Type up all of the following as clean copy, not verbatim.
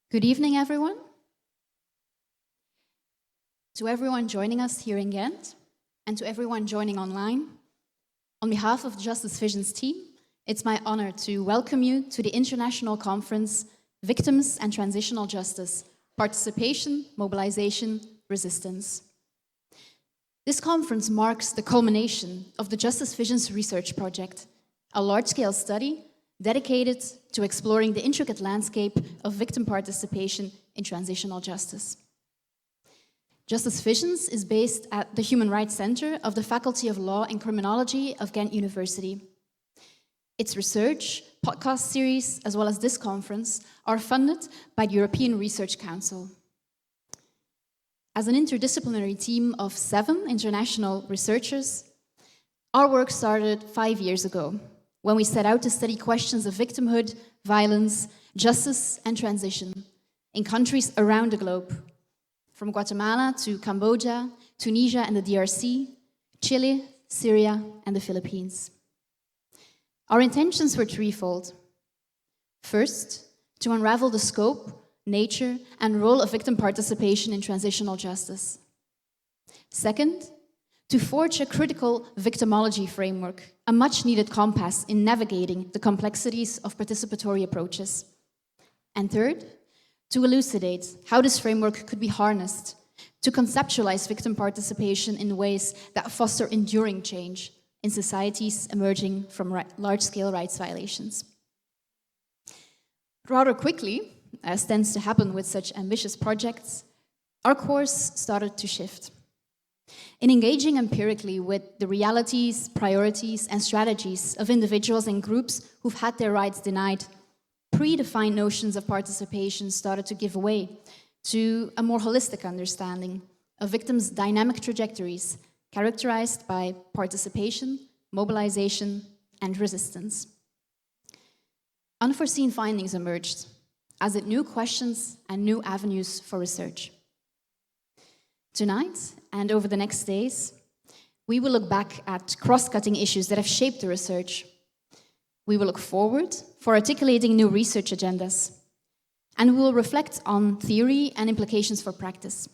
Good evening, everyone. To everyone joining us here in Ghent, and to everyone joining online, on behalf of the Justice Visions team, it's my honor to welcome you to the international conference, Victims and Transitional Justice, Participation, Mobilisation, Resistance. This conference marks the culmination of the Justice Visions research project, a large-scale study dedicated to exploring the intricate landscape of victim participation in transitional justice. Justice Visions is based at the Human Rights Center of the Faculty of Law and Criminology of Ghent University. Its research, podcast series, as well as this conference, are funded by the European Research Council. As an interdisciplinary team of 7 international researchers, our work started 5 years ago, when we set out to study questions of victimhood, violence, justice, and transition in countries around the globe, from Guatemala to Cambodia, Tunisia and the DRC, Chile, Syria, and the Philippines. Our intentions were threefold. First, to unravel the scope, nature, and role of victim participation in transitional justice. Second, to forge a critical victimology framework, a much-needed compass in navigating the complexities of participatory approaches. And third, to elucidate how this framework could be harnessed to conceptualize victim participation in ways that foster enduring change in societies emerging from large-scale rights violations. Rather quickly, as tends to happen with such ambitious projects, our course started to shift. In engaging empirically with the realities, priorities, and strategies of individuals and groups who've had their rights denied, predefined notions of participation started to give way to a more holistic understanding of victims' dynamic trajectories characterized by participation, mobilization, and resistance. Unforeseen findings emerged as it new questions and new avenues for research. Tonight, and over the next days, we will look back at cross-cutting issues that have shaped the research. We will look forward for articulating new research agendas, and we will reflect on theory and implications for practice.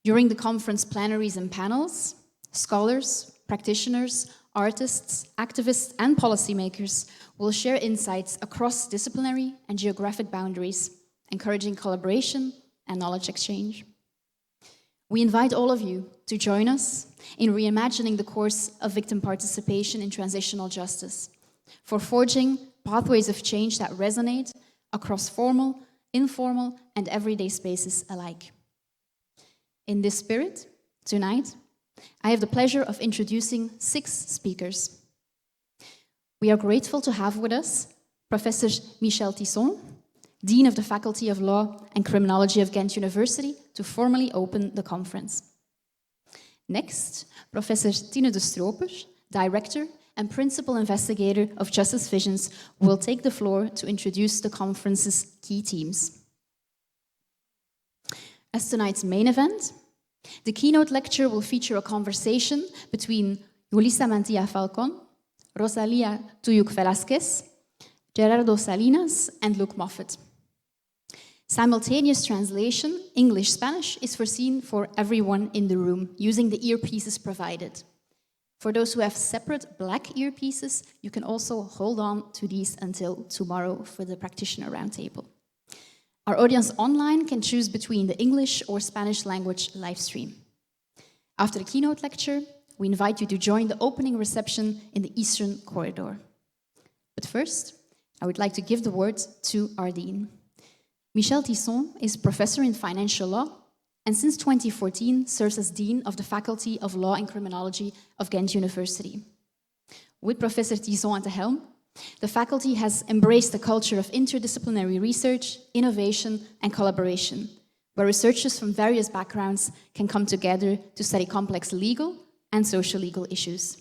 During the conference plenaries and panels, scholars, practitioners, artists, activists, and policymakers will share insights across disciplinary and geographic boundaries, encouraging collaboration and knowledge exchange. We invite all of you to join us in reimagining the course of victim participation in transitional justice, for forging pathways of change that resonate across formal, informal, and everyday spaces alike. In this spirit, tonight, I have the pleasure of introducing 6 speakers. We are grateful to have with us Professor Michel Tisson, Dean of the Faculty of Law and Criminology of Ghent University, to formally open the conference. Next, Professor Tine de Stroper, Director and Principal Investigator of Justice Visions, will take the floor to introduce the conference's key themes. As tonight's main event, the keynote lecture will feature a conversation between Yulisa Mantilla Falcon, Rosalia Tuyuk Velasquez, Gerardo Salinas, and Luke Moffat. Simultaneous translation, English-Spanish, is foreseen for everyone in the room using the earpieces provided. For those who have separate black earpieces, you can also hold on to these until tomorrow for the practitioner roundtable. Our audience online can choose between the English or Spanish language live stream. After the keynote lecture, we invite you to join the opening reception in the Eastern Corridor. But first, I would like to give the word to our Dean. Michel Tisson is professor in financial law and since 2014 serves as Dean of the Faculty of Law and Criminology of Ghent University. With Professor Tisson at the helm, the faculty has embraced a culture of interdisciplinary research, innovation, and collaboration, where researchers from various backgrounds can come together to study complex legal and social legal issues.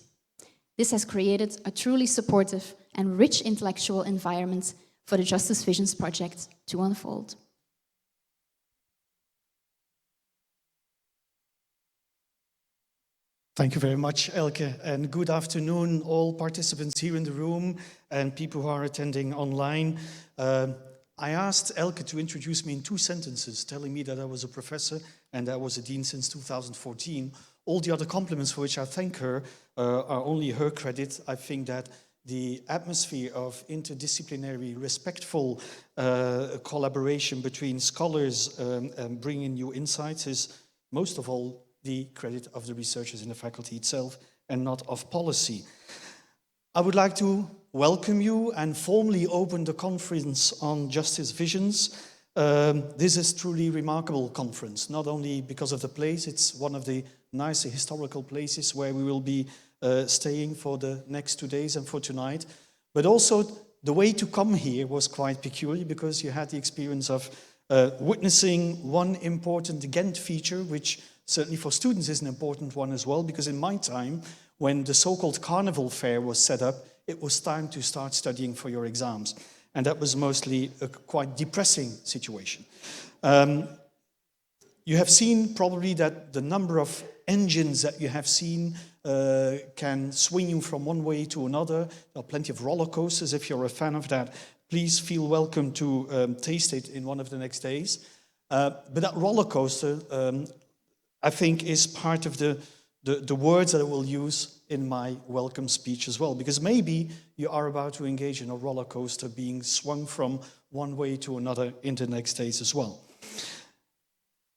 This has created a truly supportive and rich intellectual environment for the Justice Visions project to unfold. Thank you very much, Elke, and good afternoon, all participants here in the room and people who are attending online. I asked Elke to introduce me in 2 sentences, telling me that I was a professor and I was a dean since 2014. All the other compliments for which I thank her are only her credit. I think that the atmosphere of interdisciplinary, respectful collaboration between scholars and bringing new insights is most of all the credit of the researchers in the faculty itself and not of policy. I would like to welcome you and formally open the conference on Justice Visions. This is truly a remarkable conference, not only because of the place, it's one of the nicer historical places where we will be staying for the next 2 days and for tonight, but also the way to come here was quite peculiar because you had the experience of witnessing one important Ghent feature, which certainly for students is an important one as well, because in my time, when the so-called carnival fair was set up, it was time to start studying for your exams. And that was mostly a quite depressing situation. You have seen probably that the number of engines that you have seen can swing you from one way to another. There are plenty of roller coasters. If you're a fan of that, please feel welcome to taste it in one of the next days. But that roller coaster, I think, is part of the words that I will use in my welcome speech as well, because maybe you are about to engage in a roller coaster being swung from one way to another in the next days as well.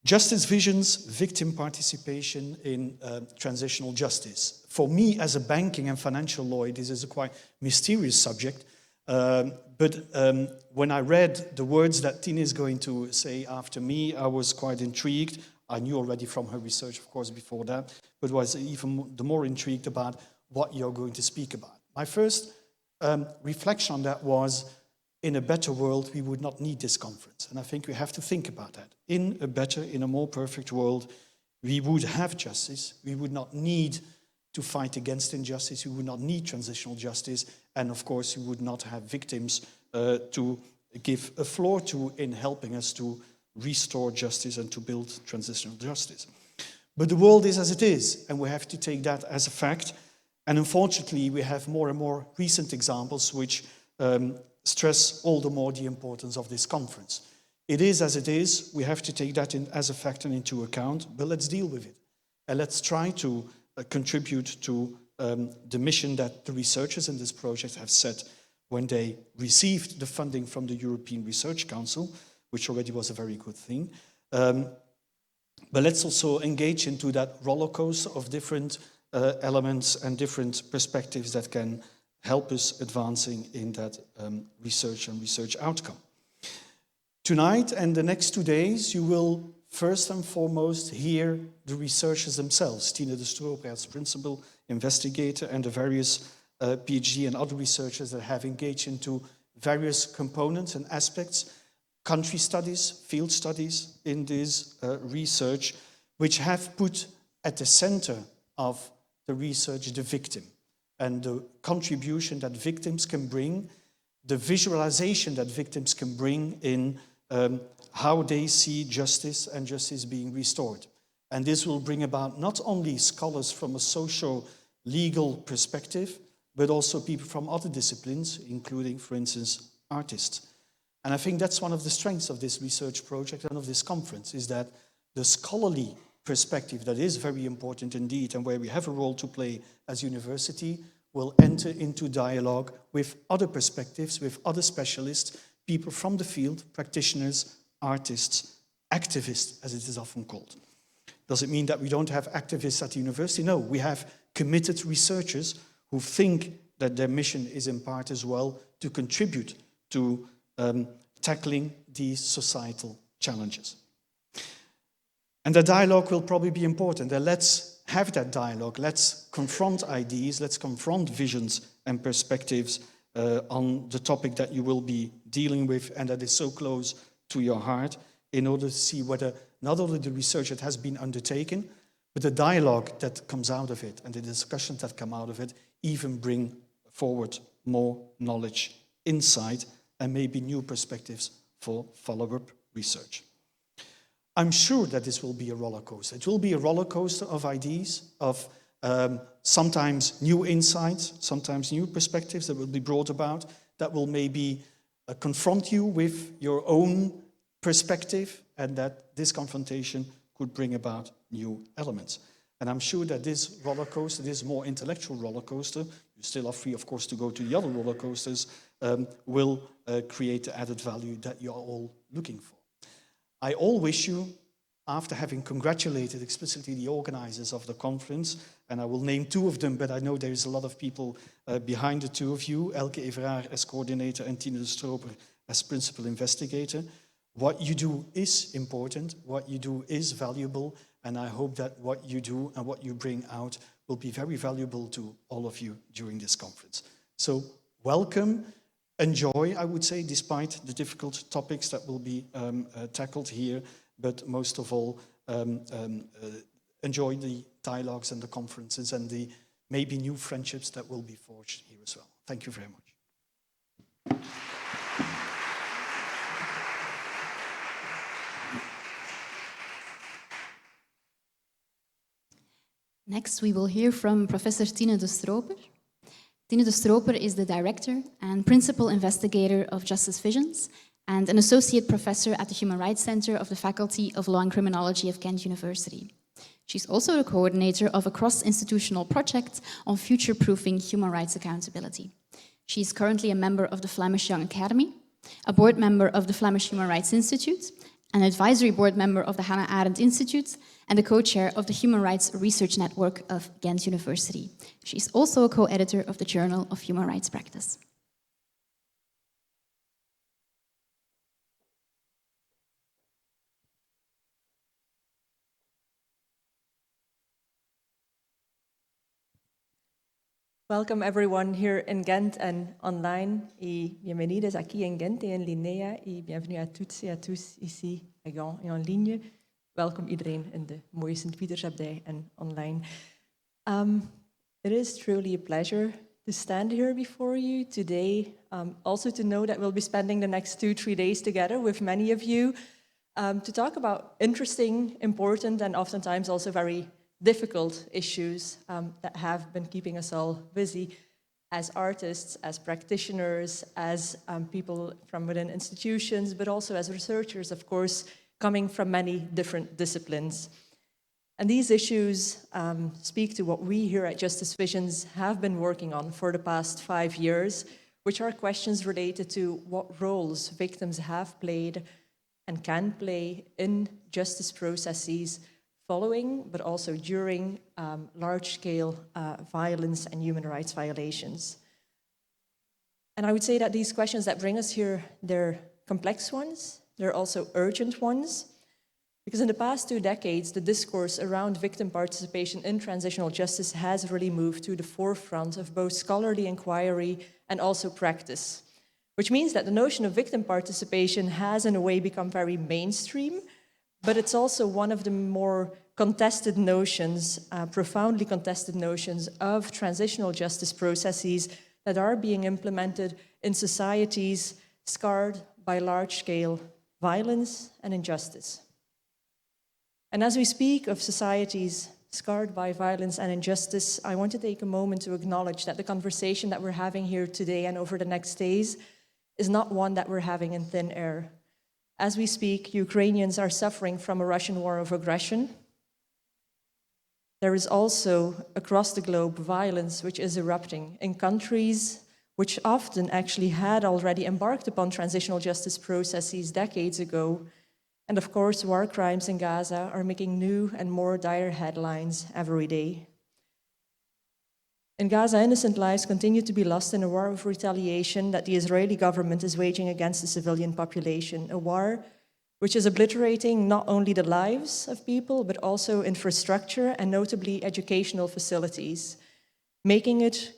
Justice Visions, victim participation in transitional justice. For me, as a banking and financial lawyer, this is a quite mysterious subject, but when I read the words that Tine is going to say after me, I was quite intrigued. I knew already from her research, of course, before that, but was even the more intrigued about what you're going to speak about. My first reflection on that was, in a better world, we would not need this conference. And I think we have to think about that. In a better, in a more perfect world, we would have justice. We would not need to fight against injustice. We would not need transitional justice. And of course, we would not have victims to give a floor to in helping us to restore justice and to build transitional justice. But the world is as it is, and we have to take that as a fact. And unfortunately, we have more and more recent examples which stress all the more the importance of this conference. It is as it is. We have to take that as a fact and into account, but let's deal with it. And let's try to contribute to the mission that the researchers in this project have set when they received the funding from the European Research Council, which already was a very good thing. But let's also engage into that roller coaster of different elements and different perspectives that can help us advancing in that research and research outcome. Tonight and the next 2 days, you will first and foremost hear the researchers themselves, Tine de Stroop as principal investigator and the various PhD and other researchers that have engaged into various components and aspects, country studies, field studies in this research, which have put at the center of the research the victim and the contribution that victims can bring, the visualization that victims can bring in how they see justice and justice being restored. And this will bring about not only scholars from a social-legal perspective, but also people from other disciplines, including, for instance, artists. And I think that's one of the strengths of this research project and of this conference, is that the scholarly perspective that is very important indeed, and where we have a role to play as university, will enter into dialogue with other perspectives, with other specialists, people from the field, practitioners, artists, activists, as it is often called. Does it mean that we don't have activists at the university? No, we have committed researchers who think that their mission is in part as well to contribute to tackling these societal challenges. And the dialogue will probably be important. And let's have that dialogue. Let's confront ideas. Let's confront visions and perspectives on the topic that you will be dealing with and that is so close to your heart, in order to see whether not only the research that has been undertaken, but the dialogue that comes out of it and the discussions that come out of it even bring forward more knowledge, insight, and maybe new perspectives for follow-up research. I'm sure that this will be a roller coaster. It will be a roller coaster of ideas, of sometimes new insights, sometimes new perspectives that will be brought about, that will maybe confront you with your own perspective, and that this confrontation could bring about new elements. And I'm sure that this roller coaster, this more intellectual roller coaster, you still are free, of course, to go to the other roller coasters, will create the added value that you're all looking for. I all wish you, after having congratulated explicitly the organizers of the conference, and I will name two of them, but I know there is a lot of people behind the two of you, Elke Everaar as coordinator and Tine de Stroper as principal investigator. What you do is important, what you do is valuable, and I hope that what you do and what you bring out will be very valuable to all of you during this conference. So welcome, enjoy, I would say, despite the difficult topics that will be tackled here, but most of all, enjoy the dialogues and the conferences and the maybe new friendships that will be forged here as well. Thank you very much. Next, we will hear from Professor Tine de Stroper. Tine de Stroper is the director and principal investigator of Justice Visions and an associate professor at the Human Rights Center of the Faculty of Law and Criminology of Ghent University. She's also the coordinator of a cross-institutional project on future-proofing human rights accountability. She is currently a member of the Flemish Young Academy, a board member of the Flemish Human Rights Institute, an advisory board member of the Hannah Arendt Institute, and the co-chair of the Human Rights Research Network of Ghent University. She's also a co-editor of the Journal of Human Rights Practice. Welcome everyone here in Ghent and online, et bienvenidos aquí en Ghent et en ligne, et bienvenue à toutes et à tous ici à Ghent et en ligne. Welkom iedereen in de mooie Sint-Pietersabdij en online. It is truly a pleasure to stand here before you today, also to know that we'll be spending the next 2-3 days together with many of you to talk about interesting, important, and oftentimes also very difficult issues that have been keeping us all busy as artists, as practitioners, as people from within institutions, but also as researchers, of course, coming from many different disciplines. And these issues speak to what we here at Justice Visions have been working on for the past 5 years, which are questions related to what roles victims have played and can play in justice processes following, but also during large-scale violence and human rights violations. And I would say that these questions that bring us here, they're complex ones, they're also urgent ones, because in the past 2 decades, the discourse around victim participation in transitional justice has really moved to the forefront of both scholarly inquiry and also practice, which means that the notion of victim participation has in a way become very mainstream, but it's also one of the more contested notions, profoundly contested notions of transitional justice processes that are being implemented in societies scarred by large-scale violence and injustice. And as we speak of societies scarred by violence and injustice, I want to take a moment to acknowledge that the conversation that we're having here today and over the next days is not one that we're having in thin air. As we speak, Ukrainians are suffering from a Russian war of aggression. There is also, across the globe, violence which is erupting in countries which often actually had already embarked upon transitional justice processes decades ago. And of course, war crimes in Gaza are making new and more dire headlines every day. In Gaza, innocent lives continue to be lost in a war of retaliation that the Israeli government is waging against the civilian population, a war which is obliterating not only the lives of people, but also infrastructure and notably educational facilities, making it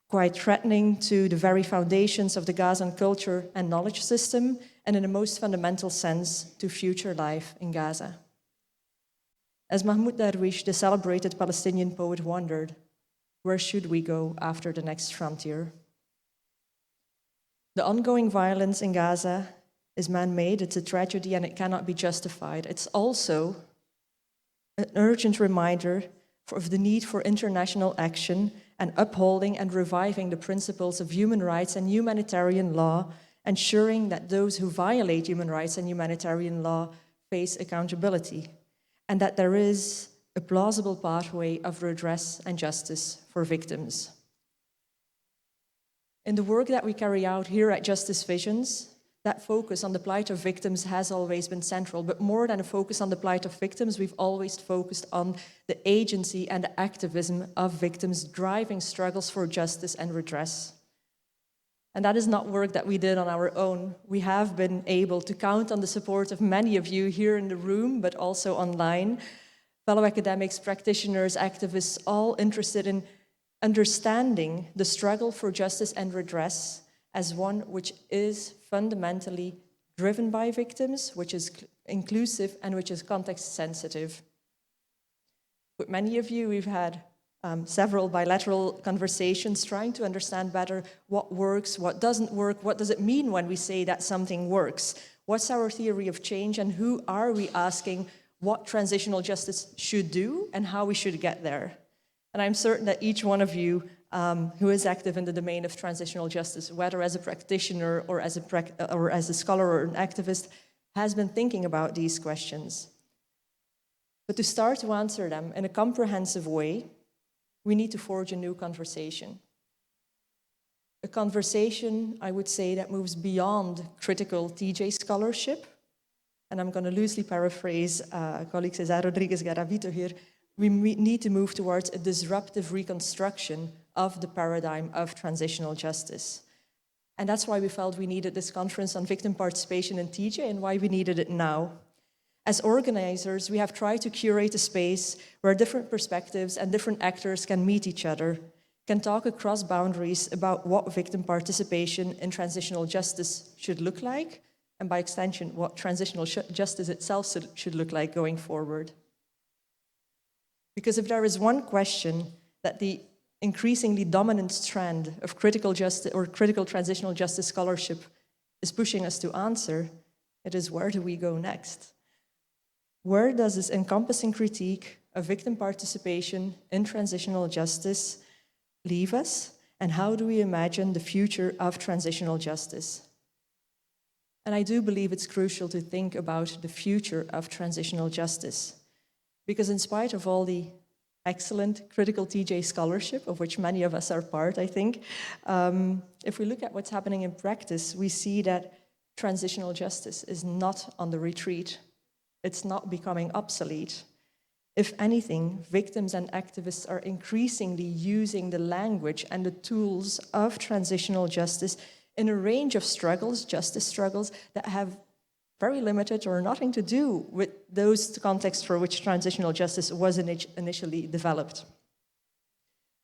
quite threatening to the very foundations of the Gazan culture and knowledge system, and in the most fundamental sense, to future life in Gaza. As Mahmoud Darwish, the celebrated Palestinian poet, wondered, where should we go after the next frontier? The ongoing violence in Gaza is man-made, it's a tragedy, and it cannot be justified. It's also an urgent reminder of the need for international action and upholding and reviving the principles of human rights and humanitarian law ensuring that those who violate human rights and humanitarian law face accountability, and that there is a plausible pathway of redress and justice for victims. In the work that we carry out here at Justice Visions, that focus on the plight of victims has always been central, but more than a focus on the plight of victims, we've always focused on the agency and the activism of victims driving struggles for justice and redress. And that is not work that we did on our own. We have been able to count on the support of many of you here in the room, but also online, fellow academics, practitioners, activists, all interested in understanding the struggle for justice and redress as one which is fundamentally driven by victims, which is inclusive and which is context sensitive. With many of you, we've had several bilateral conversations trying to understand better what works, what doesn't work, what does it mean when we say that something works, what's our theory of change, and who are we asking what transitional justice should do and how we should get there. And I'm certain that each one of you who is active in the domain of transitional justice, whether as a practitioner or as a scholar or an activist, has been thinking about these questions. But to start to answer them in a comprehensive way, we need to forge a new conversation. A conversation, I would say, that moves beyond critical TJ scholarship. And I'm going to loosely paraphrase colleague Cesar Rodriguez Garavito here. We need to move towards a disruptive reconstruction of the paradigm of transitional justice. And that's why we felt we needed this conference on victim participation in TJ and why we needed it now. As organizers, we have tried to curate a space where different perspectives and different actors can meet each other, can talk across boundaries about what victim participation in transitional justice should look like, and by extension, what transitional justice itself should look like going forward. Because if there is one question that the increasingly dominant trend of critical justice or critical transitional justice scholarship is pushing us to answer, it is where do we go next? Where does this encompassing critique of victim participation in transitional justice leave us? And how do we imagine the future of transitional justice? And I do believe it's crucial to think about the future of transitional justice. Because in spite of all the excellent critical TJ scholarship, of which many of us are part, I think, if we look at what's happening in practice, we see that transitional justice is not on the retreat. It's not becoming obsolete. If anything, victims and activists are increasingly using the language and the tools of transitional justice in a range of struggles, justice struggles, that have very limited or nothing to do with those contexts for which transitional justice was initially developed.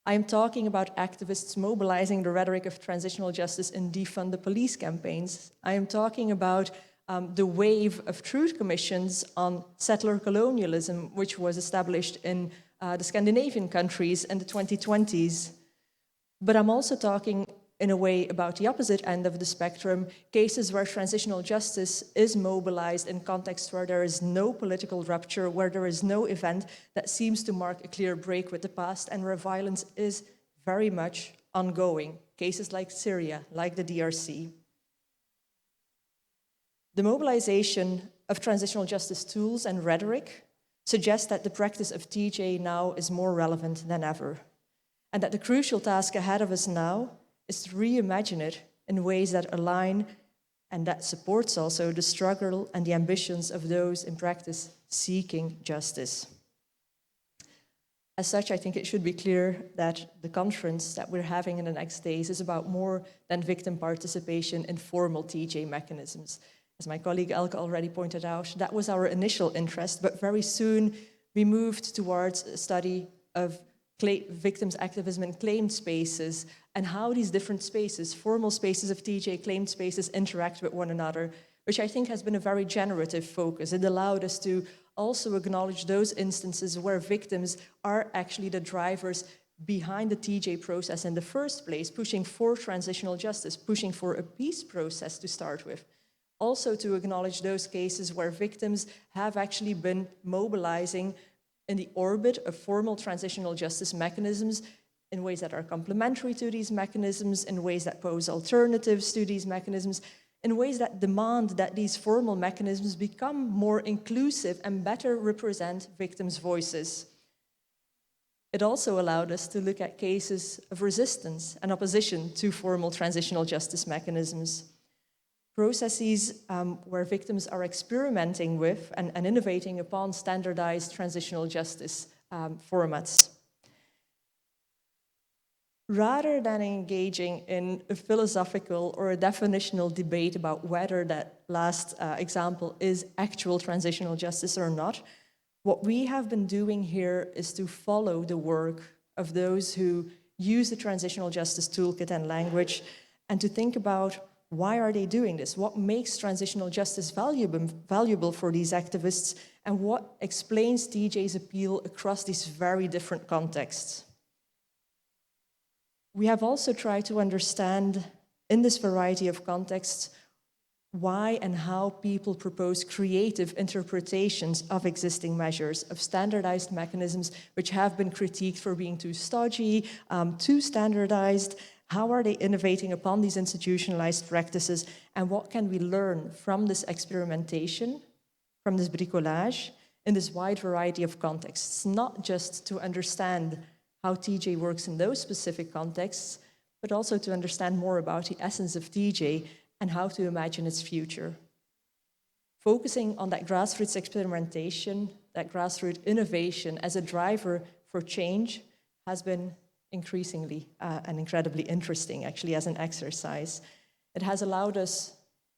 I am talking about activists mobilizing the rhetoric of transitional justice in defund the police campaigns. I am talking about the wave of truth commissions on settler colonialism, which was established in the Scandinavian countries in the 2020s. But I'm also talking in a way about the opposite end of the spectrum, cases where transitional justice is mobilized in contexts where there is no political rupture, where there is no event that seems to mark a clear break with the past, and where violence is very much ongoing. Cases like Syria, like the DRC. The mobilization of transitional justice tools and rhetoric suggests that the practice of TJ now is more relevant than ever, and that the crucial task ahead of us now is to reimagine it in ways that align and that supports also the struggle and the ambitions of those in practice seeking justice. As such, I think it should be clear that the conference that we're having in the next days is about more than victim participation in formal TJ mechanisms. As my colleague Elke already pointed out, that was our initial interest, but very soon we moved towards a study of victims' activism in claimed spaces and how these different spaces, formal spaces of TJ, claimed spaces, interact with one another, which I think has been a very generative focus. It allowed us to also acknowledge those instances where victims are actually the drivers behind the TJ process in the first place, pushing for transitional justice, pushing for a peace process to start with. Also to acknowledge those cases where victims have actually been mobilizing in the orbit of formal transitional justice mechanisms in ways that are complementary to these mechanisms, in ways that pose alternatives to these mechanisms, in ways that demand that these formal mechanisms become more inclusive and better represent victims' voices. It also allowed us to look at cases of resistance and opposition to formal transitional justice mechanisms. Processes where victims are experimenting with and innovating upon standardized transitional justice formats. Rather than engaging in a philosophical or a definitional debate about whether that last example is actual transitional justice or not, what we have been doing here is to follow the work of those who use the transitional justice toolkit and language, and to think about why are they doing this? What makes transitional justice valuable for these activists, and what explains TJ's appeal across these very different contexts? We have also tried to understand, in this variety of contexts, why and how people propose creative interpretations of existing measures, of standardized mechanisms which have been critiqued for being too stodgy, too standardized. How are they innovating upon these institutionalized practices, and what can we learn from this experimentation, from this bricolage, in this wide variety of contexts, not just to understand how TJ works in those specific contexts, but also to understand more about the essence of TJ and how to imagine its future. Focusing on that grassroots experimentation, that grassroots innovation as a driver for change has been increasingly and incredibly interesting, actually, as an exercise. It has allowed us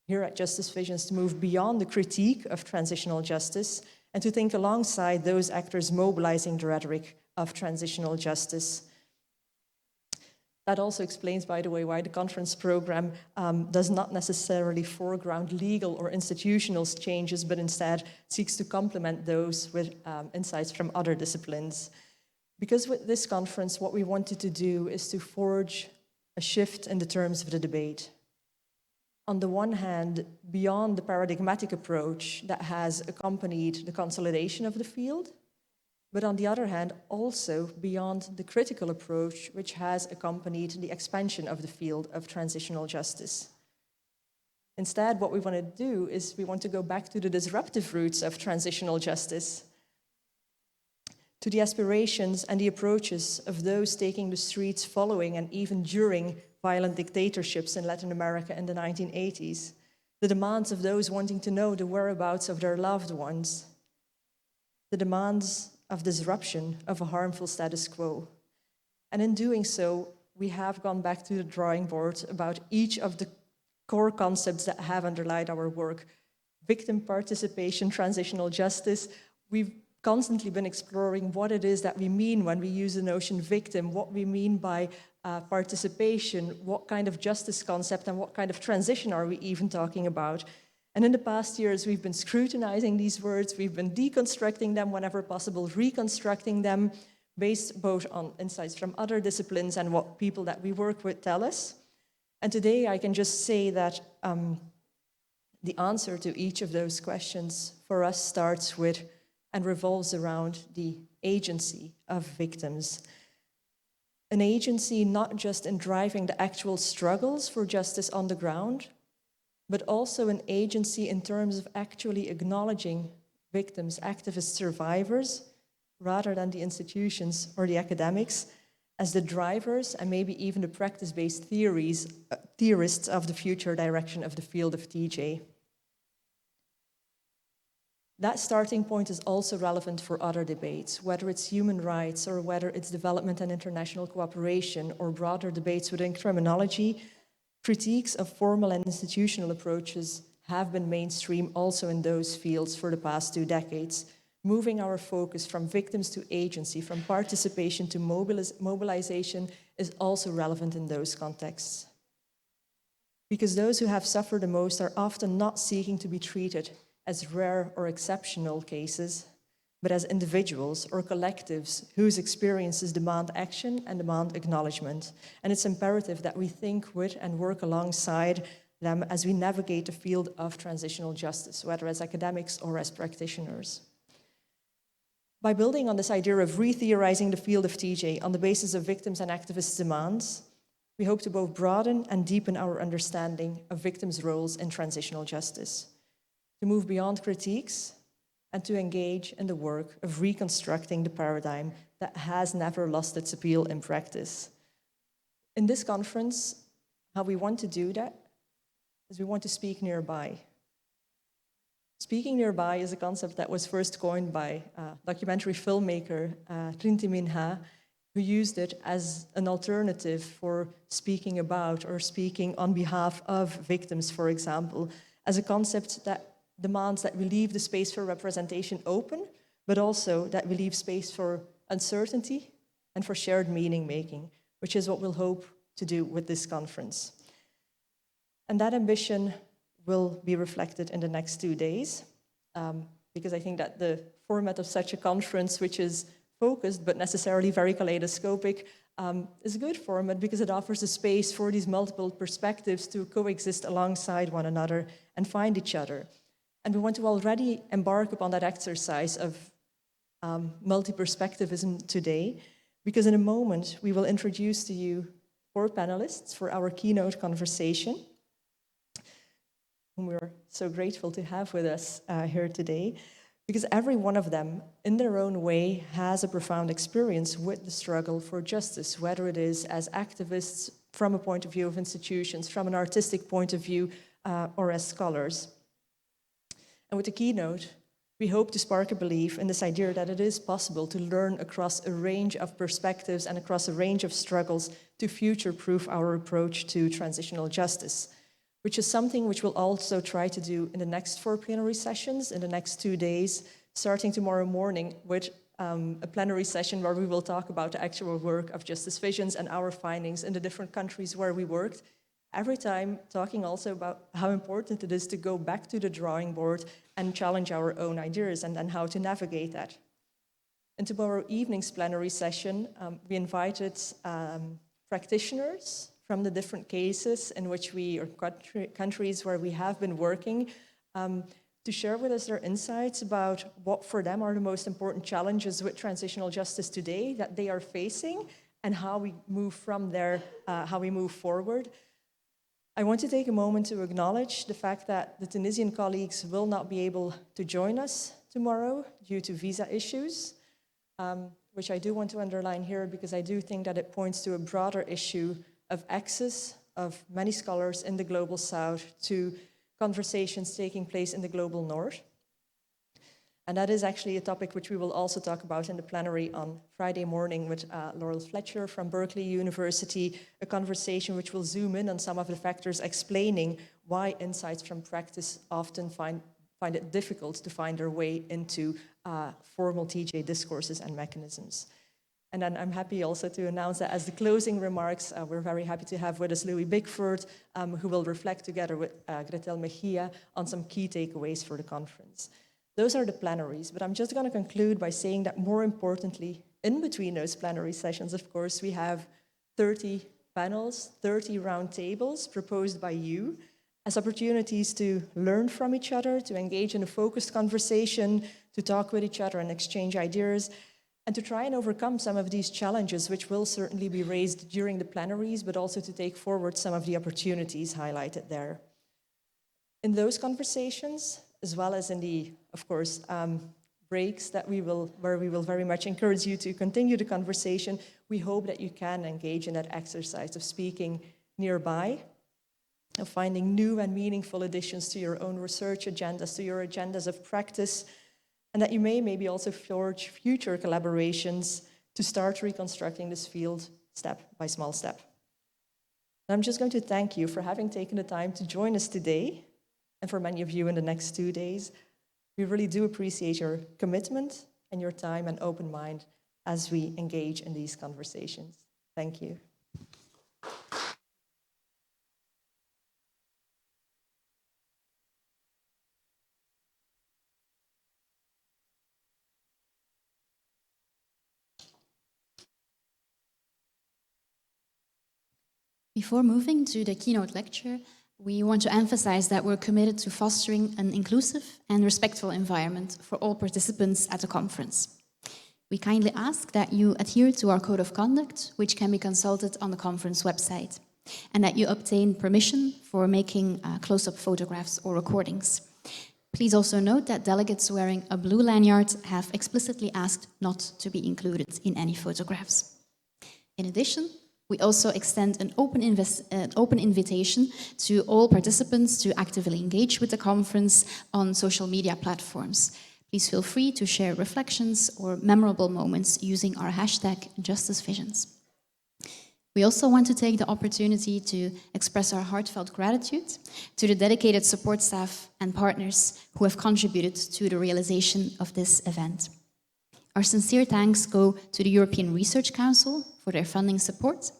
here at Justice Visions to move beyond the critique of transitional justice and to think alongside those actors mobilizing the rhetoric of transitional justice. That also explains, by the way, why the conference program does not necessarily foreground legal or institutional changes, but instead seeks to complement those with insights from other disciplines. Because with this conference, what we wanted to do is to forge a shift in the terms of the debate. On the one hand, beyond the paradigmatic approach that has accompanied the consolidation of the field, but on the other hand, also beyond the critical approach which has accompanied the expansion of the field of transitional justice. Instead, what we want to do is we want to go back to the disruptive roots of transitional justice, to the aspirations and the approaches of those taking the streets following and even during violent dictatorships in Latin America in the 1980s, the demands of those wanting to know the whereabouts of their loved ones, the demands of disruption of a harmful status quo. And in doing so, we have gone back to the drawing board about each of the core concepts that have underlined our work. Victim participation, transitional justice. We've constantly been exploring what it is that we mean when we use the notion victim, what we mean by participation, what kind of justice concept and what kind of transition are we even talking about. And in the past years, we've been scrutinizing these words, we've been deconstructing them whenever possible, reconstructing them based both on insights from other disciplines and what people that we work with tell us. And today I can just say that the answer to each of those questions for us starts with and revolves around the agency of victims. An agency not just in driving the actual struggles for justice on the ground, but also an agency in terms of actually acknowledging victims, activists, survivors, rather than the institutions or the academics, as the drivers and maybe even the practice-based theorists of the future direction of the field of TJ. That starting point is also relevant for other debates, whether it's human rights or whether it's development and international cooperation or broader debates within criminology. Critiques of formal and institutional approaches have been mainstream also in those fields for the past 2 decades, moving our focus from victims to agency, from participation to mobilization is also relevant in those contexts. Because those who have suffered the most are often not seeking to be treated as rare or exceptional cases, but as individuals or collectives whose experiences demand action and demand acknowledgement. And it's imperative that we think with and work alongside them as we navigate the field of transitional justice, whether as academics or as practitioners. By building on this idea of re-theorizing the field of TJ on the basis of victims and activists' demands, we hope to both broaden and deepen our understanding of victims' roles in transitional justice, to move beyond critiques and to engage in the work of reconstructing the paradigm that has never lost its appeal in practice. In this conference, how we want to do that is we want to speak nearby. Speaking nearby is a concept that was first coined by documentary filmmaker Trinti Minha, who used it as an alternative for speaking about or speaking on behalf of victims, for example, as a concept that demands that we leave the space for representation open, but also that we leave space for uncertainty and for shared meaning making, which is what we'll hope to do with this conference. And that ambition will be reflected in the next 2 days, because I think that the format of such a conference, which is focused but necessarily very kaleidoscopic, is a good format because it offers a space for these multiple perspectives to coexist alongside one another and find each other. And we want to already embark upon that exercise of multi-perspectivism today, because in a moment we will introduce to you 4 panelists for our keynote conversation, whom we're so grateful to have with us here today, because every one of them, in their own way, has a profound experience with the struggle for justice, whether it is as activists from a point of view of institutions, from an artistic point of view, or as scholars. And with the keynote, we hope to spark a belief in this idea that it is possible to learn across a range of perspectives and across a range of struggles to future-proof our approach to transitional justice, which is something which we'll also try to do in the next 4 plenary sessions, in the next 2 days, starting tomorrow morning with a plenary session where we will talk about the actual work of Justice Visions and our findings in the different countries where we worked. Every time talking also about how important it is to go back to the drawing board and challenge our own ideas and how to navigate that. In tomorrow evening's plenary session, we invited practitioners from the different cases in which we, or countries where we have been working, to share with us their insights about what for them are the most important challenges with transitional justice today that they are facing and how we move from there, how we move forward. I want to take a moment to acknowledge the fact that the Tunisian colleagues will not be able to join us tomorrow due to visa issues, which I do want to underline here because I do think that it points to a broader issue of access of many scholars in the global south to conversations taking place in the global north. And that is actually a topic which we will also talk about in the plenary on Friday morning with Laurel Fletcher from Berkeley University, a conversation which will zoom in on some of the factors explaining why insights from practice often find it difficult to find their way into formal TJ discourses and mechanisms. And then I'm happy also to announce that as the closing remarks, we're very happy to have with us Louis Bickford, who will reflect together with Gretel Mejia on some key takeaways for the conference. Those are the plenaries, but I'm just going to conclude by saying that more importantly, in between those plenary sessions, of course, we have 30 panels, 30 round tables proposed by you as opportunities to learn from each other, to engage in a focused conversation, to talk with each other and exchange ideas, and to try and overcome some of these challenges, which will certainly be raised during the plenaries, but also to take forward some of the opportunities highlighted there. In those conversations, as well as in the, of course, breaks that where we will very much encourage you to continue the conversation, we hope that you can engage in that exercise of speaking nearby, of finding new and meaningful additions to your own research agendas, to your agendas of practice, and that you may maybe also forge future collaborations to start reconstructing this field step by small step. And I'm just going to thank you for having taken the time to join us today, and for many of you in the next 2 days. We really do appreciate your commitment and your time and open mind as we engage in these conversations. Thank you. Before moving to the keynote lecture, we want to emphasize that we're committed to fostering an inclusive and respectful environment for all participants at the conference. We kindly ask that you adhere to our code of conduct, which can be consulted on the conference website, and that you obtain permission for making close-up photographs or recordings. Please also note that delegates wearing a blue lanyard have explicitly asked not to be included in any photographs. In addition, we also extend an open invitation to all participants to actively engage with the conference on social media platforms. Please feel free to share reflections or memorable moments using our hashtag JusticeVisions. We also want to take the opportunity to express our heartfelt gratitude to the dedicated support staff and partners who have contributed to the realization of this event. Our sincere thanks go to the European Research Council for their funding support,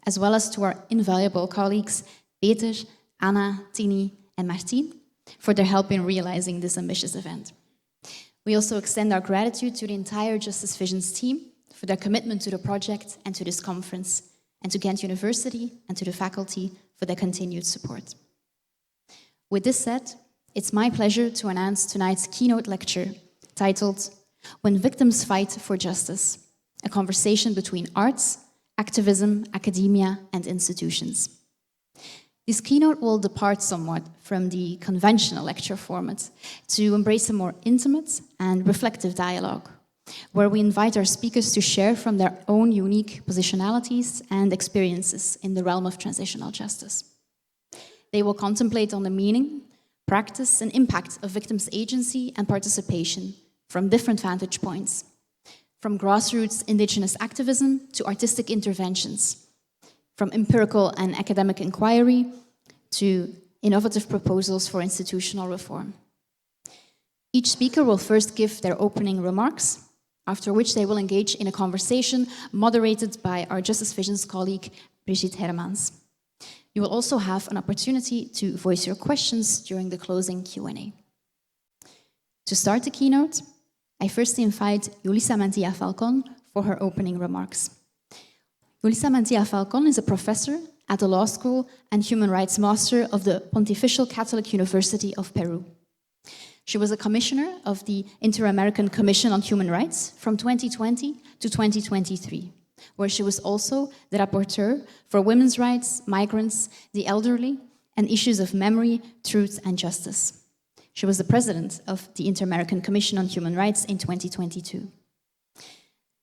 as well as to our invaluable colleagues Peter, Anna, Tini, and Martien for their help in realizing this ambitious event. We also extend our gratitude to the entire Justice Visions team for their commitment to the project and to this conference, and to Ghent University and to the faculty for their continued support. With this said, it's my pleasure to announce tonight's keynote lecture titled When Victims Fight for Justice, a conversation between arts, activism, academia, and institutions. This keynote will depart somewhat from the conventional lecture format to embrace a more intimate and reflective dialogue, where we invite our speakers to share from their own unique positionalities and experiences in the realm of transitional justice. They will contemplate on the meaning, practice, and impact of victims' agency and participation from different vantage points, from grassroots indigenous activism to artistic interventions, from empirical and academic inquiry to innovative proposals for institutional reform. Each speaker will first give their opening remarks, after which they will engage in a conversation moderated by our Justice Visions colleague, Brigitte Hermans. You will also have an opportunity to voice your questions during the closing Q&A. To start the keynote, I first invite Julissa Mantilla Falcon for her opening remarks. Julissa Mantilla Falcon is a professor at the Law School and Human Rights Master of the Pontifical Catholic University of Peru. She was a commissioner of the Inter-American Commission on Human Rights from 2020 to 2023, where she was also the rapporteur for women's rights, migrants, the elderly, and issues of memory, truth, and justice. She was the president of the Inter-American Commission on Human Rights in 2022.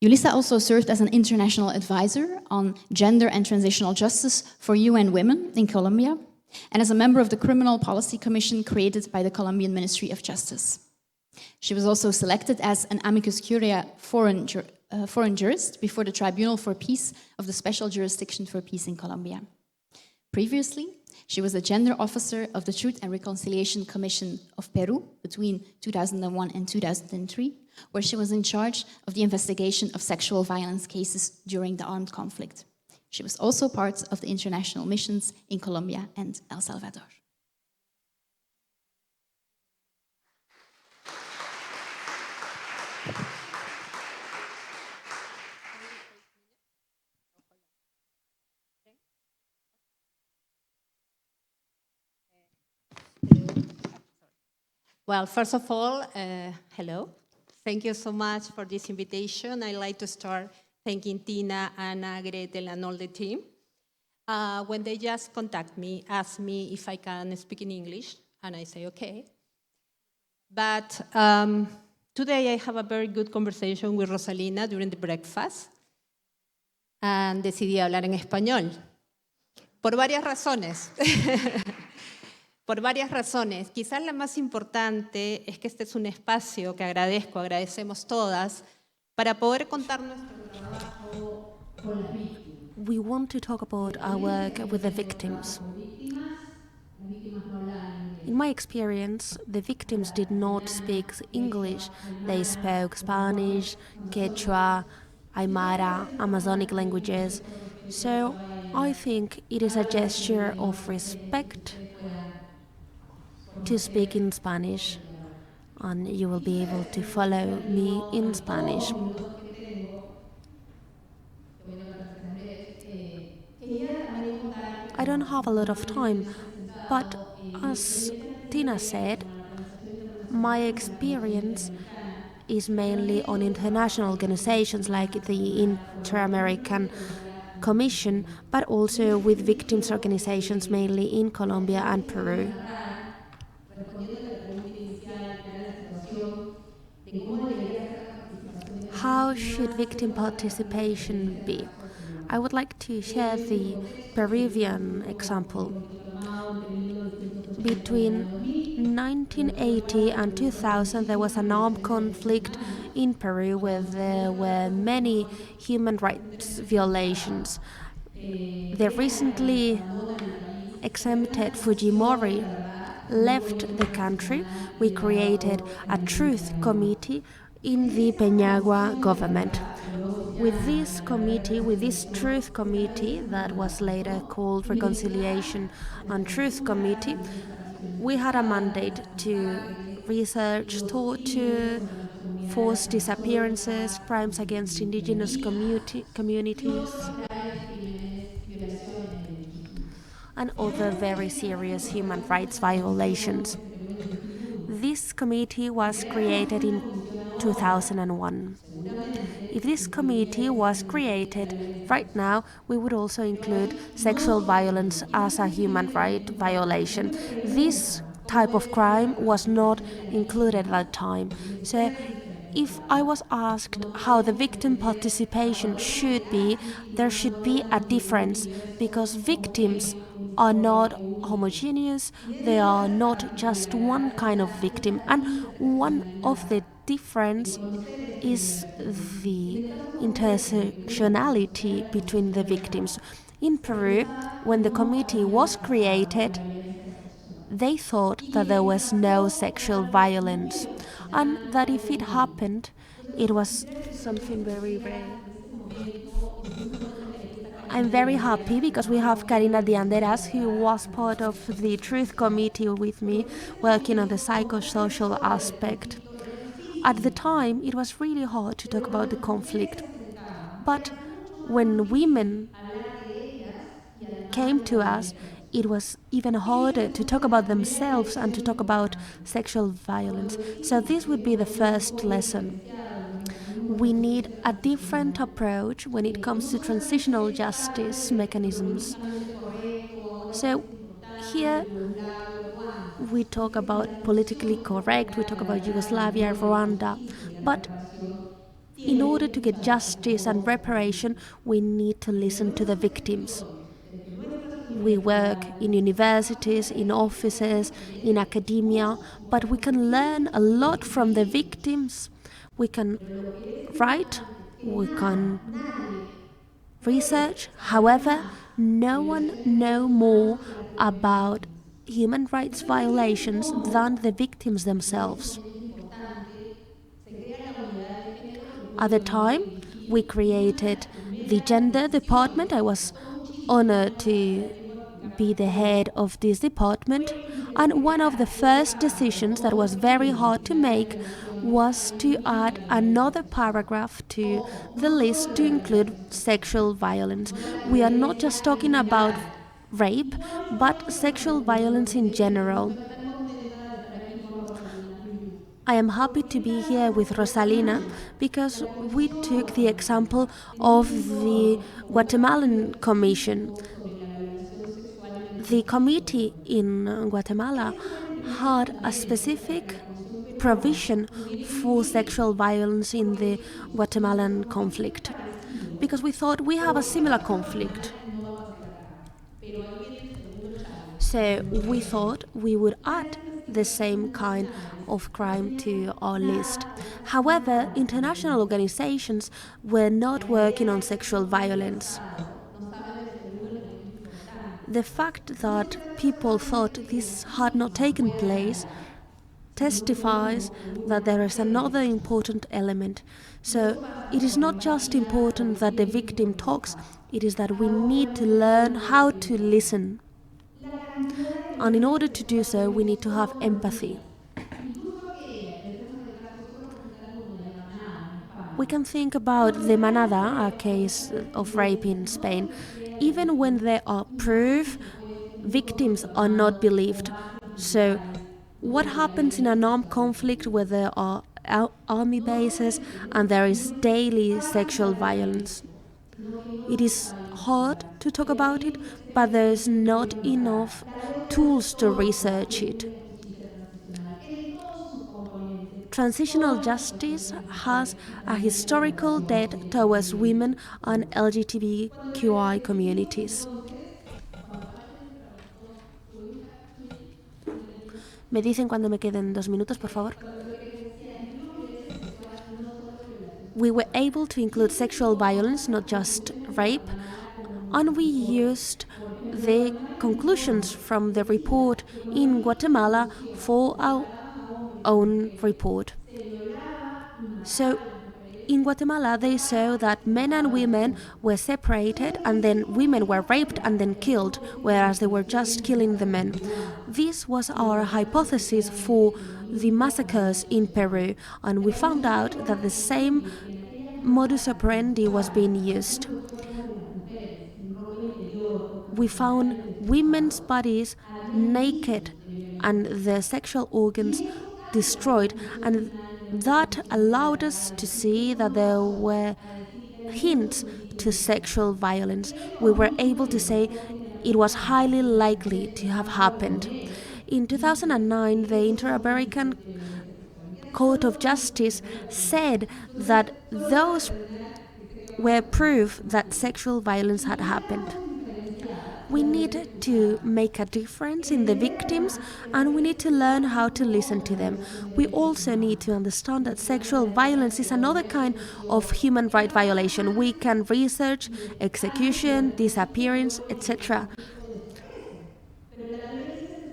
Julissa also served as an international advisor on gender and transitional justice for UN Women in Colombia, and as a member of the Criminal Policy Commission created by the Colombian Ministry of Justice. She was also selected as an amicus curiae foreign jurist before the Tribunal for Peace of the Special Jurisdiction for Peace in Colombia. Previously, she was the gender officer of the Truth and Reconciliation Commission of Peru between 2001 and 2003, where she was in charge of the investigation of sexual violence cases during the armed conflict. She was also part of the international missions in Colombia and El Salvador. Well, first of all, hello. Thank you so much for this invitation. I'd like to start thanking Tina, Anna, Gretel, and all the team. When they just contact me, ask me if I can speak in English, and I say, okay. But today I have a very good conversation with Rosalina during the breakfast, and decidí hablar en español. Por varias razones. Por varias razones. Quizás la más importante es que este es un espacio que agradecemos todas, para poder contar nuestro trabajo con las víctimas. We want to talk about our work with the victims. In my experience, the victims did not speak English. They spoke Spanish, Quechua, Aymara, Amazonic languages. So I think it is a gesture of respect to speak in Spanish, and you will be able to follow me in Spanish. I don't have a lot of time, but as Tina said, my experience is mainly on international organizations like the Inter-American Commission, but also with victims organizations mainly in Colombia and Peru. How should victim participation be? I would like to share the Peruvian example. Between 1980 and 2000, there was an armed conflict in Peru where there were many human rights violations. The recently exempted Fujimori left the country. We created a truth committee in the Peñagua government. With this truth committee that was later called Reconciliation and Truth Committee, we had a mandate to research torture, forced disappearances, crimes against indigenous communities, and other very serious human rights violations. This committee was created in 2001. If this committee was created right now, we would also include sexual violence as a human right violation. This type of crime was not included at that time. So if I was asked how the victim participation should be, there should be a difference, because victims are not homogeneous, they are not just one kind of victim, and one of the difference is the intersectionality between the victims. In Peru, when the committee was created, they thought that there was no sexual violence, and that if it happened, it was something very rare. I'm very happy because we have Karina Dianderas, who was part of the Truth Committee with me, working on the psychosocial aspect. At the time, it was really hard to talk about the conflict. But when women came to us, it was even harder to talk about themselves and to talk about sexual violence. So this would be the first lesson. We need a different approach when it comes to transitional justice mechanisms. So here we talk about politically correct, we talk about Yugoslavia, Rwanda, but in order to get justice and reparation, we need to listen to the victims. We work in universities, in offices, in academia, but we can learn a lot from the victims. We can write, we can research. However, no one knows more about human rights violations than the victims themselves. At the time, we created the gender department. I was honored to be the head of this department, and one of the first decisions that was very hard to make was to add another paragraph to the list to include sexual violence. We are not just talking about rape, but sexual violence in general. I am happy to be here with Rosalina because we took the example of the Guatemalan Commission. The committee in Guatemala had a specific provision for sexual violence in the Guatemalan conflict, because we thought we have a similar conflict. So we thought we would add the same kind of crime to our list. However, international organizations were not working on sexual violence. The fact that people thought this had not taken place testifies that there is another important element. So it is not just important that the victim talks, it is that we need to learn how to listen. And in order to do so, we need to have empathy. We can think about the Manada, a case of rape in Spain. Even when there are proof, victims are not believed. So what happens in an armed conflict where there are army bases, and there is daily sexual violence. It is hard to talk about it, but there's not enough tools to research it. Transitional justice has a historical debt towards women and LGBTQI communities. Me dicen cuando me queden 2 minutos, por favor. We were able to include sexual violence, not just rape, and we used the conclusions from the report in Guatemala for our own report. So, in Guatemala, they saw that men and women were separated, and then women were raped and then killed, whereas they were just killing the men. This was our hypothesis for the massacres in Peru, and we found out that the same modus operandi was being used. We found women's bodies naked and their sexual organs destroyed, and that allowed us to see that there were hints to sexual violence. We were able to say it was highly likely to have happened. In 2009, the Inter-American Court of Justice said that those were proof that sexual violence had happened. We need to make a difference in the victims, and we need to learn how to listen to them. We also need to understand that sexual violence is another kind of human right violation. We can research execution, disappearance, etc.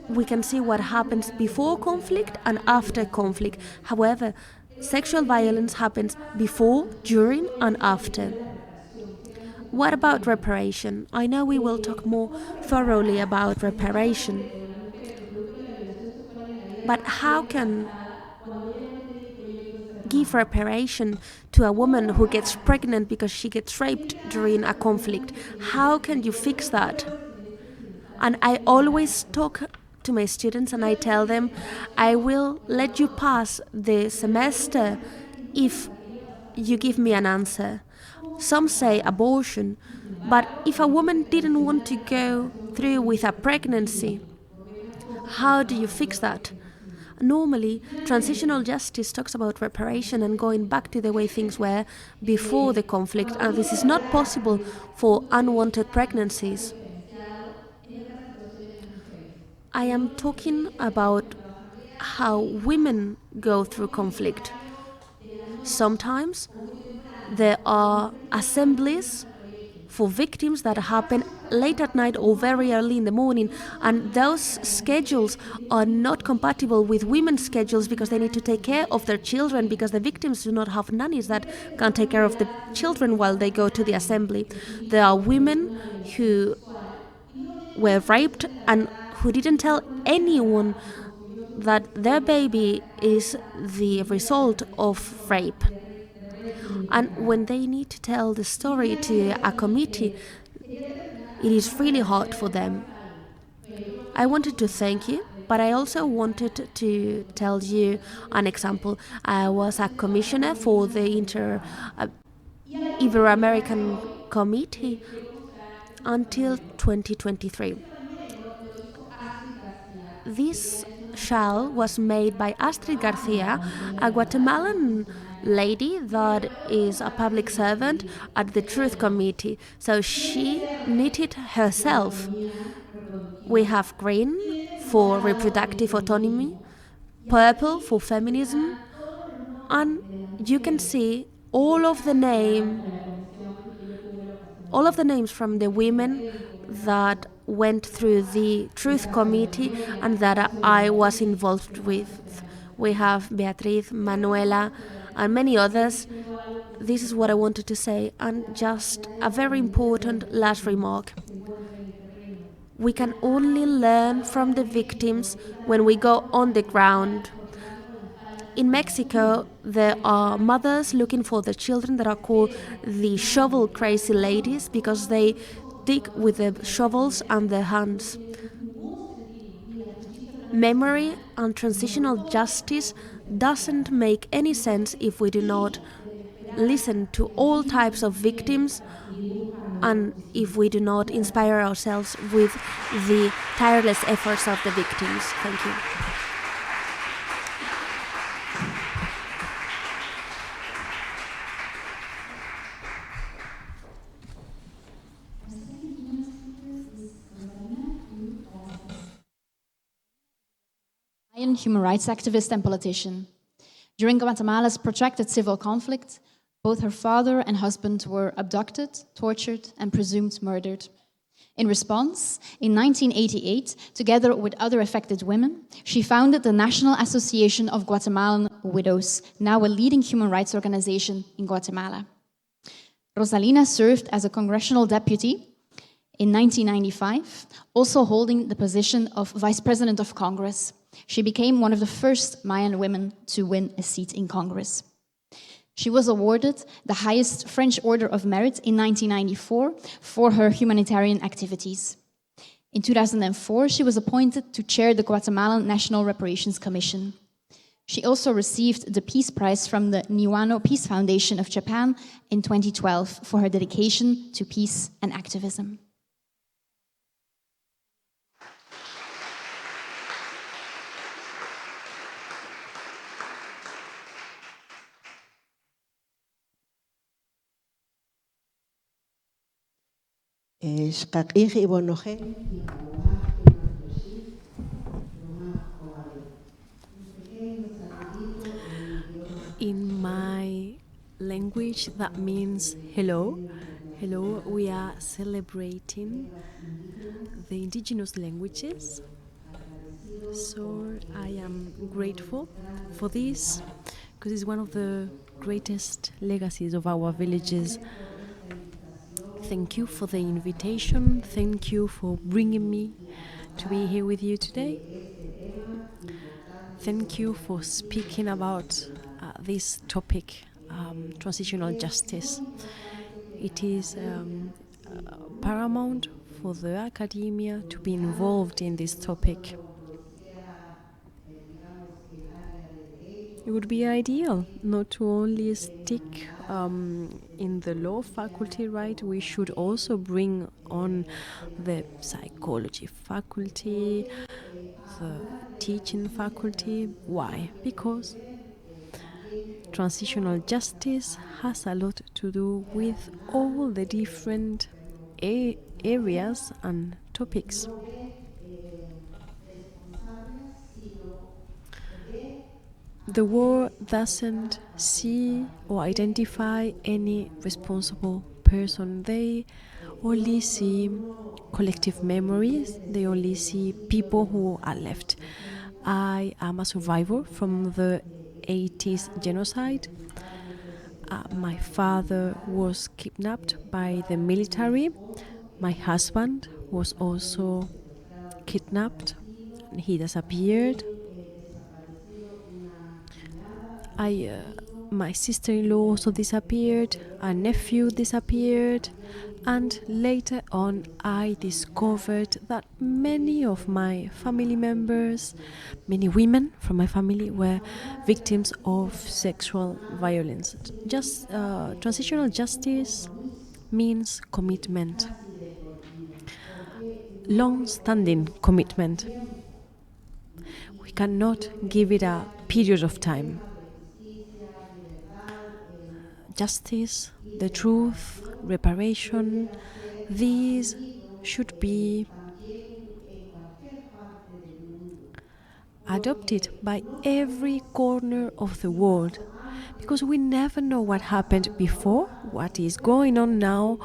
We can see what happens before conflict and after conflict. However, sexual violence happens before, during, and after. What about reparation? I know we will talk more thoroughly about reparation. But how can give reparation to a woman who gets pregnant because she gets raped during a conflict? How can you fix that? And I always talk to my students and I tell them, I will let you pass the semester if you give me an answer. Some say abortion, but if a woman didn't want to go through with a pregnancy, how do you fix that? Normally, transitional justice talks about reparation and going back to the way things were before the conflict, and this is not possible for unwanted pregnancies. I am talking about how women go through conflict. Sometimes there are assemblies for victims that happen late at night or very early in the morning, and those schedules are not compatible with women's schedules because they need to take care of their children, because the victims do not have nannies that can take care of the children while they go to the assembly. There are women who were raped and who didn't tell anyone that their baby is the result of rape. And when they need to tell the story to a committee, it is really hard for them. I wanted to thank you, but I also wanted to tell you an example. I was a commissioner for the Ibero-American Committee until 2023. This shawl was made by Astrid Garcia, a Guatemalan lady that is a public servant at the Truth Committee. So she knitted herself. We have green for reproductive autonomy, purple for feminism, and you can see all of the names from the women that went through the Truth Committee and that I was involved with. We have Beatriz, Manuela, and many others. This is what I wanted to say. And just a very important last remark. We can only learn from the victims when we go on the ground. In Mexico, there are mothers looking for their children that are called the shovel crazy ladies because they dig with the shovels and their hands. Memory and transitional justice doesn't make any sense if we do not listen to all types of victims and if we do not inspire ourselves with the tireless efforts of the victims. Thank you. Human rights activist and politician. During Guatemala's protracted civil conflict, both her father and husband were abducted, tortured, and presumed murdered. In response, in 1988, together with other affected women, she founded the National Association of Guatemalan Widows, now a leading human rights organization in Guatemala. Rosalina served as a congressional deputy in 1995, also holding the position of Vice President of Congress. She became one of the first Mayan women to win a seat in Congress. She was awarded the highest French Order of Merit in 1994 for her humanitarian activities. In 2004, she was appointed to chair the Guatemalan National Reparations Commission. She also received the Peace Prize from the Niwano Peace Foundation of Japan in 2012 for her dedication to peace and activism. In my language, that means hello. Hello, we are celebrating the indigenous languages. So I am grateful for this because it's one of the greatest legacies of our villages. Thank you for the invitation. Thank you for bringing me to be here with you today. Thank you for speaking about this topic, transitional justice. It is paramount for the academia to be involved in this topic. It would be ideal not to only stick in the law faculty, right? We should also bring on the psychology faculty, the teaching faculty. Why? Because transitional justice has a lot to do with all the different areas and topics. The war doesn't see or identify any responsible person. They only see collective memories. They only see people who are left. I am a survivor from the 80s genocide. My father was kidnapped by the military. My husband was also kidnapped. He disappeared. My sister-in-law also disappeared, a nephew disappeared, and later on I discovered that many of my family members, many women from my family were victims of sexual violence. Transitional justice means commitment, long-standing commitment. We cannot give it a period of time. Justice, the truth, reparation, these should be adopted by every corner of the world, because we never know what happened before, what is going on now,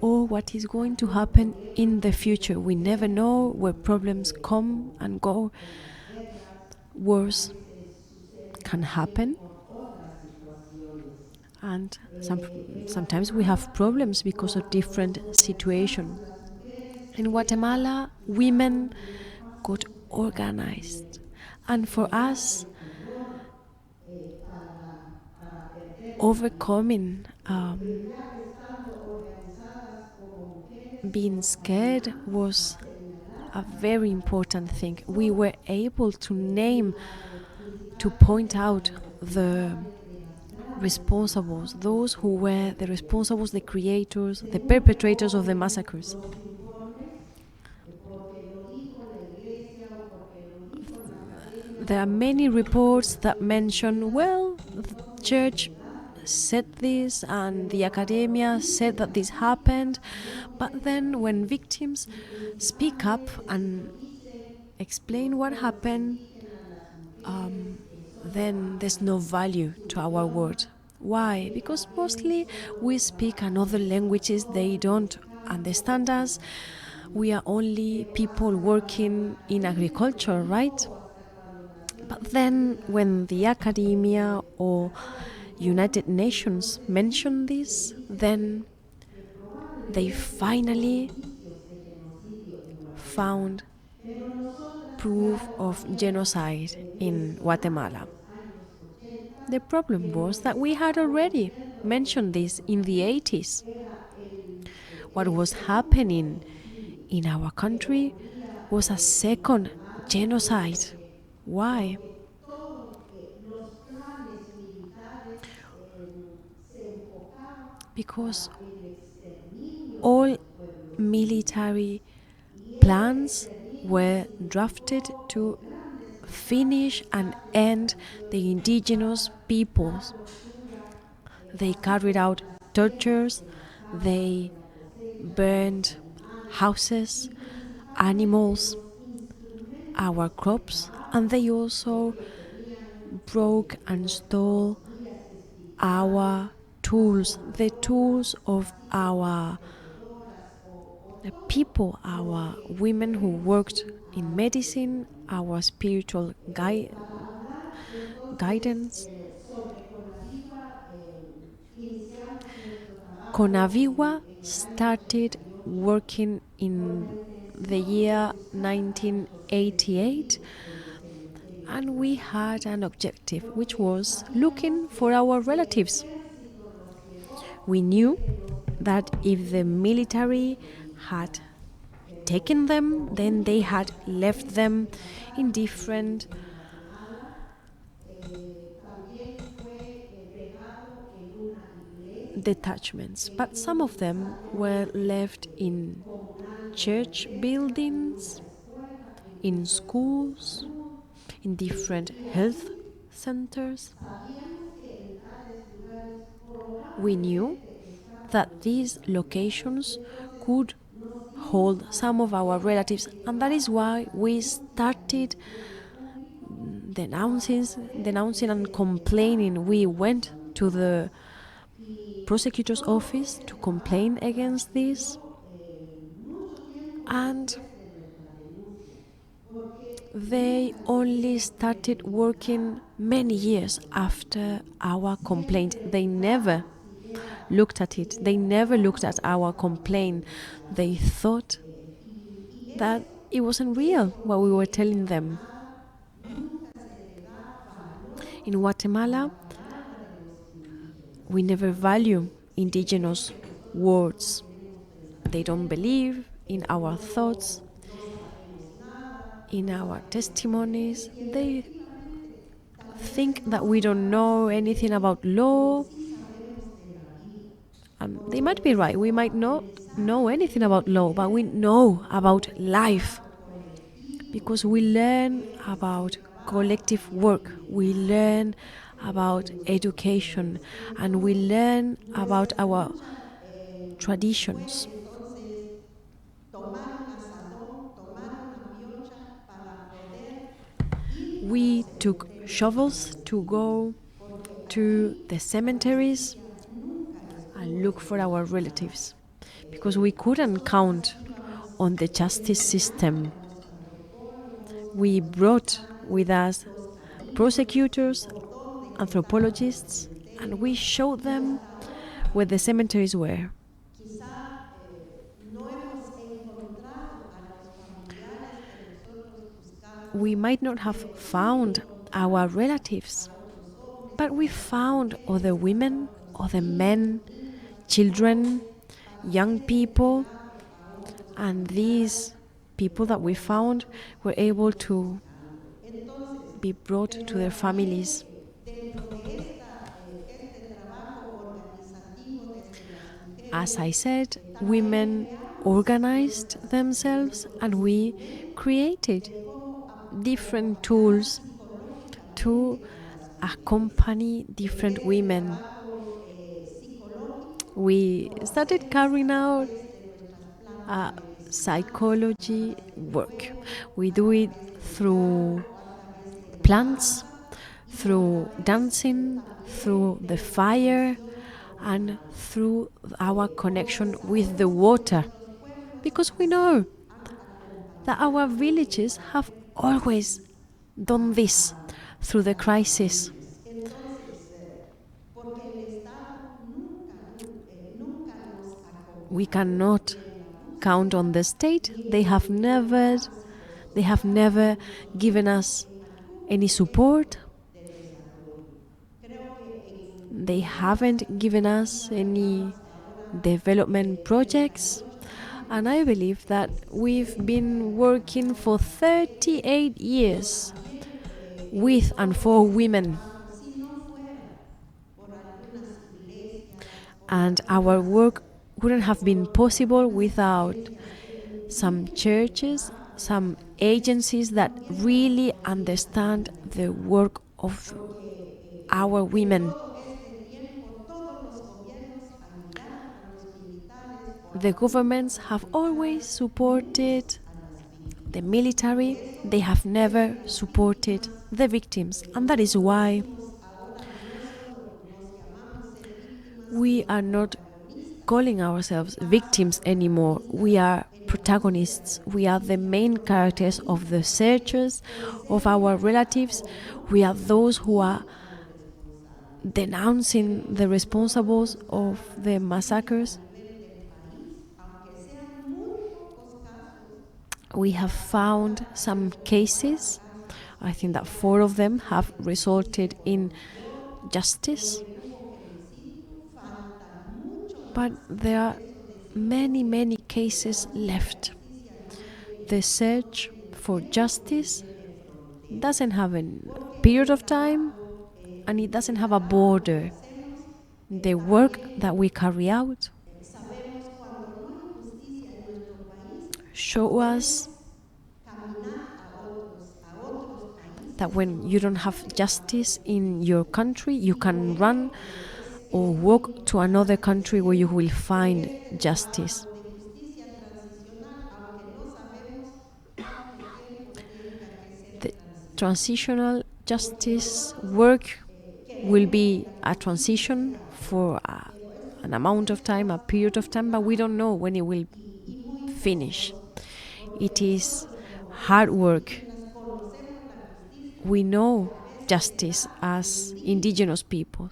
or what is going to happen in the future. We never know where problems come and go. Wars can happen. And sometimes we have problems because of different situations. In Guatemala, women got organized. And for us, overcoming being scared was a very important thing. We were able to name to point out the responsibles, those who were the responsibles, the creators, the perpetrators of the massacres. There are many reports that mention, well, the church said this and the academia said that this happened, but then when victims speak up and explain what happened, then there's no value to our word. Why? Because mostly we speak another languages, they don't understand us. We are only people working in agriculture, right? But then when the academia or United Nations mention this, then they finally found proof of genocide in Guatemala. The problem was that we had already mentioned this in the 80s. What was happening in our country was a second genocide. Why? Because all military plans were drafted to finish and end the indigenous peoples. They carried out tortures, they burned houses, animals, our crops, and they also broke and stole our tools, the tools of our people, our women who worked in medicine, our spiritual guidance. Conaviwa started working in the year 1988, and we had an objective, which was looking for our relatives. We knew that if the military had taken them, then they had left them in different detachments, but some of them were left in church buildings, in schools, in different health centers. We knew that these locations could hold some of our relatives, and that is why we started denouncing and complaining. We went to the prosecutor's office to complain against this, and they only started working many years after our complaint. They never looked at it. They never looked at our complaint. They thought that it wasn't real what we were telling them. In Guatemala, we never value indigenous words. They don't believe in our thoughts, in our testimonies. They think that we don't know anything about law. They might be right. We might not know anything about law, but we know about life, because we learn about collective work, we learn about education, and we learn about our traditions. We took shovels to go to the cemeteries and look for our relatives, because we couldn't count on the justice system. We brought with us prosecutors, anthropologists, and we showed them where the cemeteries were. We might not have found our relatives, but we found other women, other men, children, young people, and these people that we found were able to be brought to their families. As I said, women organized themselves and we created different tools to accompany different women. We started carrying out psychology work. We do it through plants, through dancing, through the fire, and through our connection with the water. Because we know that our villages have always done this through the crisis. We cannot count on the state. They have never given us any support. They haven't given us any development projects. And I believe that we've been working for 38 years with and for women. And our work wouldn't have been possible without some churches, some agencies that really understand the work of our women. The governments have always supported the military. They have never supported the victims. And that is why we are not calling ourselves victims anymore. We are protagonists. We are the main characters of the searchers, of our relatives. We are those who are denouncing the responsibles of the massacres. We have found some cases. I think that 4 of them have resulted in justice. But there are many, many cases left. The search for justice doesn't have a period of time and it doesn't have a border. The work that we carry out show us that when you don't have justice in your country, you can run or walk to another country where you will find justice. The transitional justice work will be a transition for an amount of time, a period of time, but we don't know when it will finish. It is hard work. We know justice as indigenous people.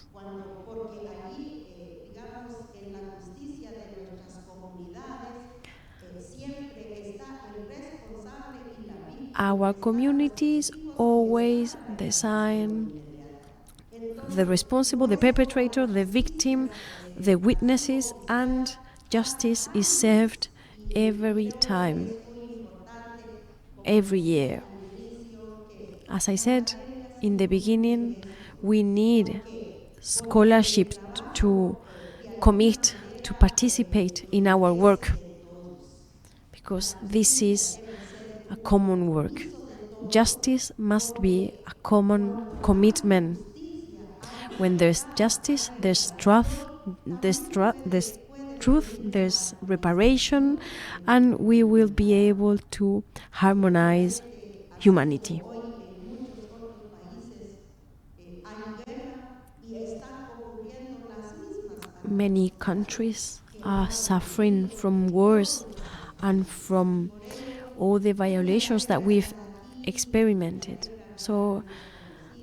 Our communities always design the responsible, the perpetrator, the victim, the witnesses, and justice is served every time, every year. As I said in the beginning, we need scholarship to commit, to participate in our work, because this is a common work. Justice must be a common commitment. When there's justice, there's truth, there's reparation, and we will be able to harmonize humanity. Many countries are suffering from wars and from all the violations that we've experimented. So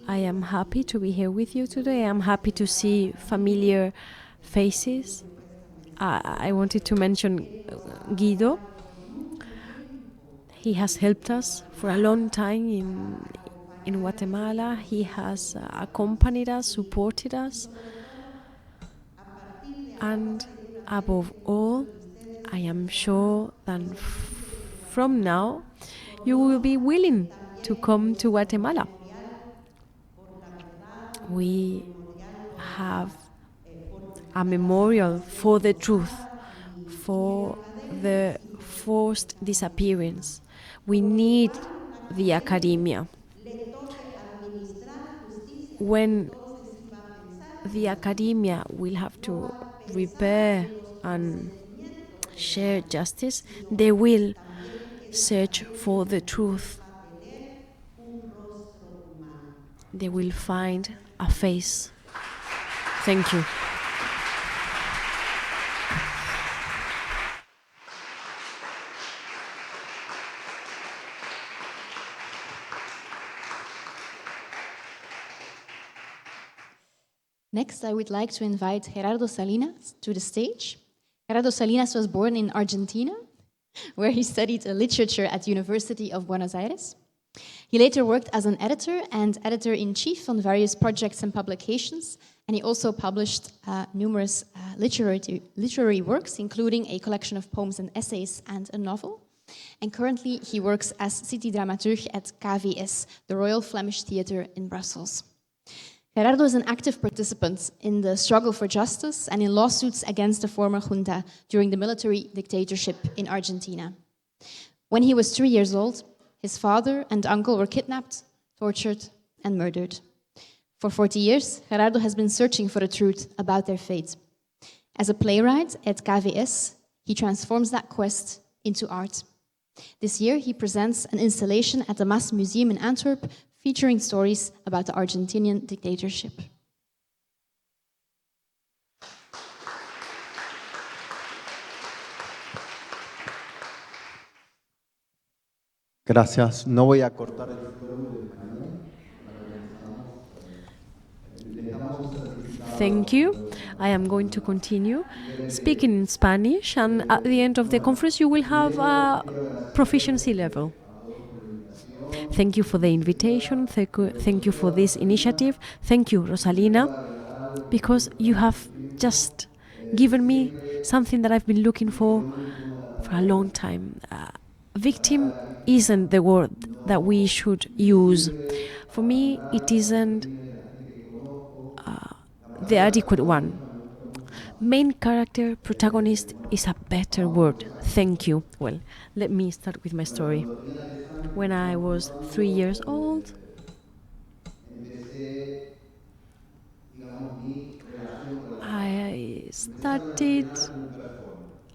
I am happy to be here with you today. I'm happy to see familiar faces. I wanted to mention Guido. He has helped us for a long time in Guatemala. He has accompanied us, supported us. And above all, I am sure that from now, you will be willing to come to Guatemala. we have a memorial for the truth, for the forced disappearance. We need the academia. When the academia will have to repair and share justice, they will search for the truth. They will find a face. Thank you. Next, I would like to invite Gerardo Salinas to the stage. Gerardo Salinas was born in Argentina, where he studied literature at University of Buenos Aires. He later worked as an editor and editor-in-chief on various projects and publications, and he also published numerous literary works, including a collection of poems and essays and a novel. And currently, he works as city dramaturg at KVS, the Royal Flemish Theatre in Brussels. Gerardo is an active participant in the struggle for justice and in lawsuits against the former junta during the military dictatorship in Argentina. When he was 3 years old, his father and uncle were kidnapped, tortured, and murdered. For 40 years, Gerardo has been searching for the truth about their fate. As a playwright at KVS, he transforms that quest into art. This year, he presents an installation at the Maas Museum in Antwerp featuring stories about the Argentinian dictatorship. Gracias. No voy a cortar el micrófono del cañón. Thank you. I am going to continue speaking in Spanish, and at the end of the conference you will have a proficiency level. Thank you for the invitation. Thank you for this initiative. Thank you, Rosalina, because you have just given me something that I've been looking for a long time. Victim isn't the word that we should use. For me, it isn't the adequate one. Main character, protagonist is a better word. Thank you. Well, let me start with my story. When I was 3 years old, I started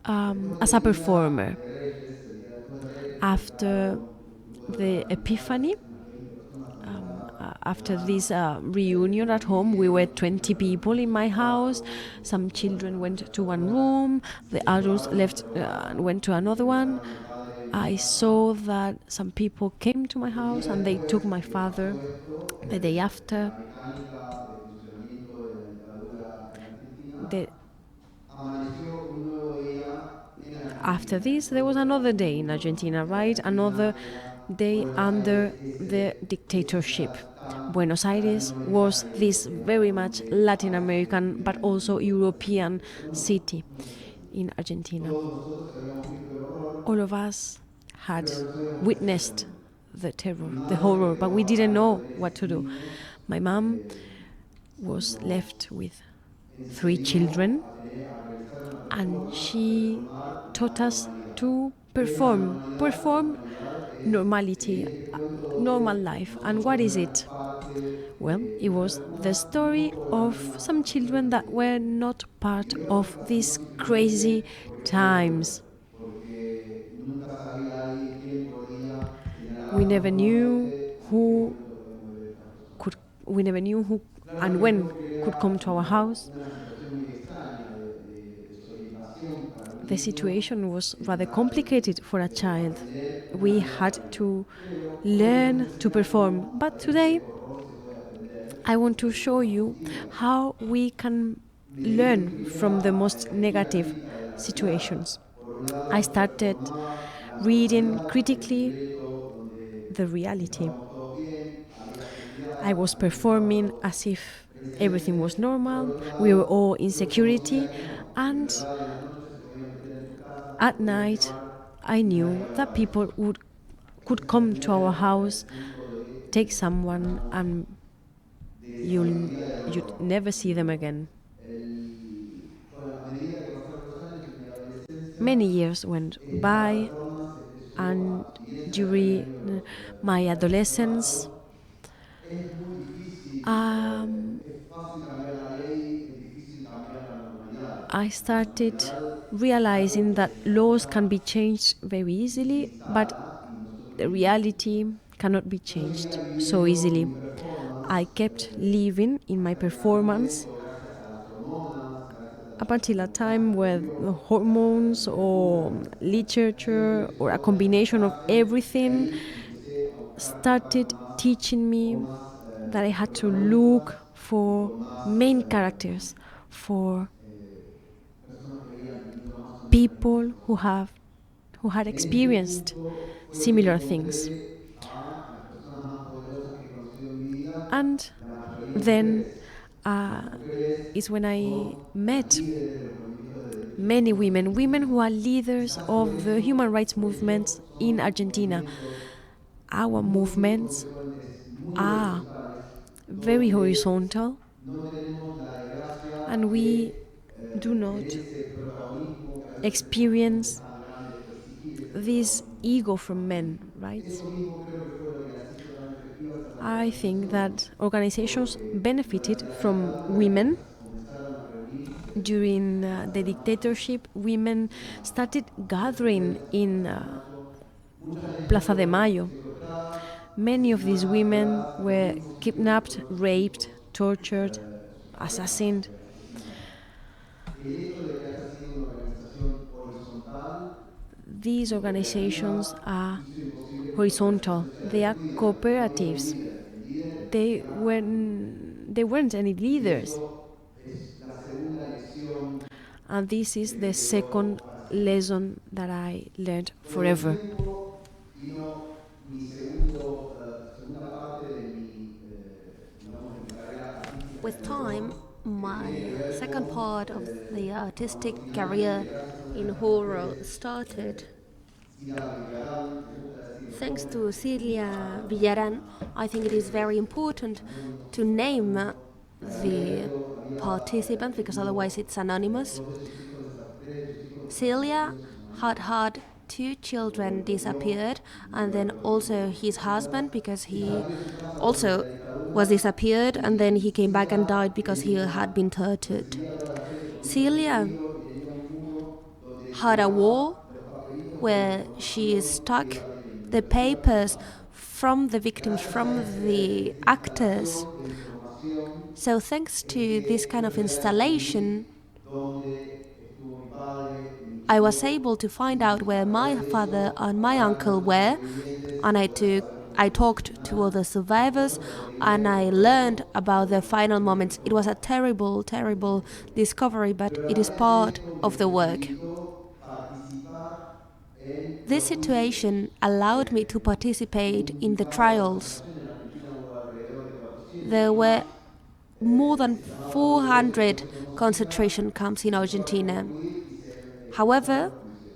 as a performer. After the Epiphany, after this reunion at home, we were 20 people in my house. Some children went to one room, the adults left and went to another one. I saw that some people came to my house and they took my father the day after. After this, there was another day in Argentina, right? Another day under the dictatorship. Buenos Aires was this very much Latin American but also European city in Argentina. All of us had witnessed the terror, the horror, but we didn't know what to do. My mom was left with 3 children, and she taught us to perform normality, normal life. And what is it? Well, it was the story of some children that were not part of these crazy times. We never knew who and when could come to our house. The situation was rather complicated for a child. We had to learn to perform. But today, I want to show you how we can learn from the most negative situations. I started reading critically the reality. I was performing as if everything was normal. We were all in security, and at night I knew that people could come to our house, take someone and you'd never see them again. Many years went by, and during my adolescence, I started realizing that laws can be changed very easily, but the reality cannot be changed so easily. I kept living in my performance up until a time where the hormones or literature or a combination of everything started teaching me that I had to look for main characters, for people who had experienced similar things. And then is when I met many women who are leaders of the human rights movements in Argentina. Our movements are very horizontal, and we do not experience this ego from men, right? I think that organizations benefited from women. During the dictatorship, women started gathering in Plaza de Mayo. Many of these women were kidnapped, raped, tortured, assassinated. These organizations are horizontal. They are cooperatives. They weren't any leaders. And this is the second lesson that I learned forever. With time, my second part of the artistic career in horror started. Thanks to Celia Villaran, I think it is very important to name the participant because otherwise it's anonymous. Celia had two children disappeared, and then also his husband because he also was disappeared, and then he came back and died because he had been tortured. Celia had a wall where she stuck the papers from the victims, from the actors. So thanks to this kind of installation, I was able to find out where my father and my uncle were, and I talked to other survivors, and I learned about their final moments. It was a terrible, terrible discovery, but it is part of the work. This situation allowed me to participate in the trials. There were more than 400 concentration camps in Argentina. However,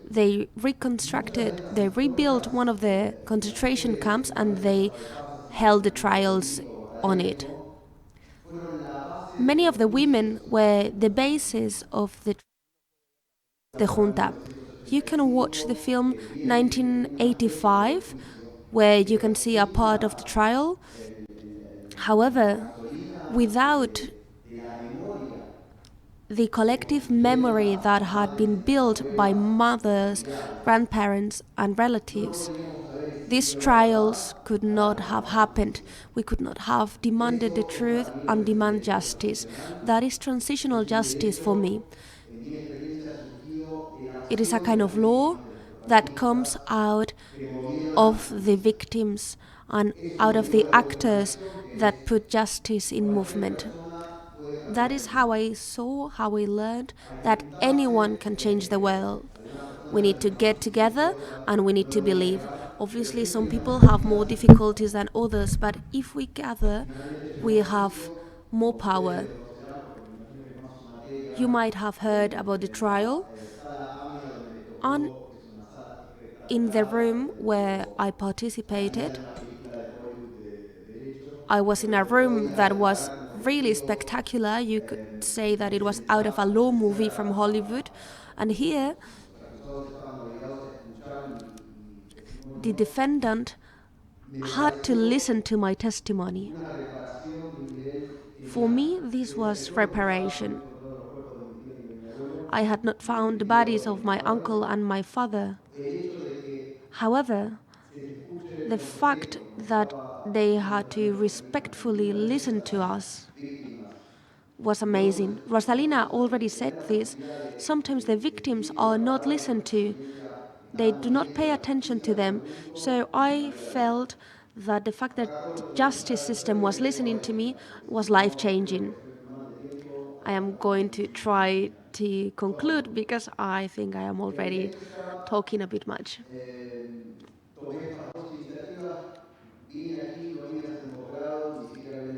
they rebuilt one of the concentration camps, and they held the trials on it. Many of the women were the basis of the junta. You can watch the film 1985, where you can see a part of the trial. However, without the collective memory that had been built by mothers, grandparents, and relatives, these trials could not have happened. We could not have demanded the truth and demand justice. That is transitional justice for me. It is a kind of law that comes out of the victims and out of the actors that put justice in movement. That is how I learned that anyone can change the world. We need to get together and we need to believe. Obviously, some people have more difficulties than others, but if we gather, we have more power. You might have heard about the trial. And in the room where I participated, I was in a room that was really spectacular. You could say that it was out of a law movie from Hollywood. And here, the defendant had to listen to my testimony. For me, this was reparation. I had not found the bodies of my uncle and my father. However, the fact that they had to respectfully listen to us was amazing. Rosalina already said this. Sometimes the victims are not listened to. They do not pay attention to them. So I felt that the fact that the justice system was listening to me was life-changing. I am going to try to conclude because I think I am already talking a bit much.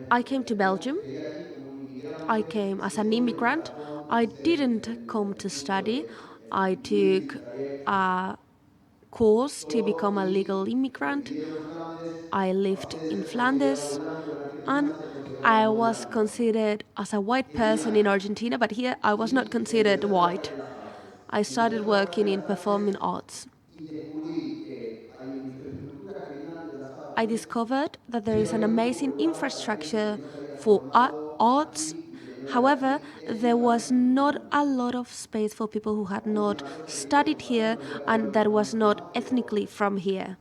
I came to Belgium. I came as an immigrant. I didn't come to study. I took a course to become a legal immigrant. I lived in Flanders, and I was considered as a white person in Argentina, but here I was not considered white. I started working in performing arts. I discovered that there is an amazing infrastructure for arts. However, there was not a lot of space for people who had not studied here and that was not ethnically from here.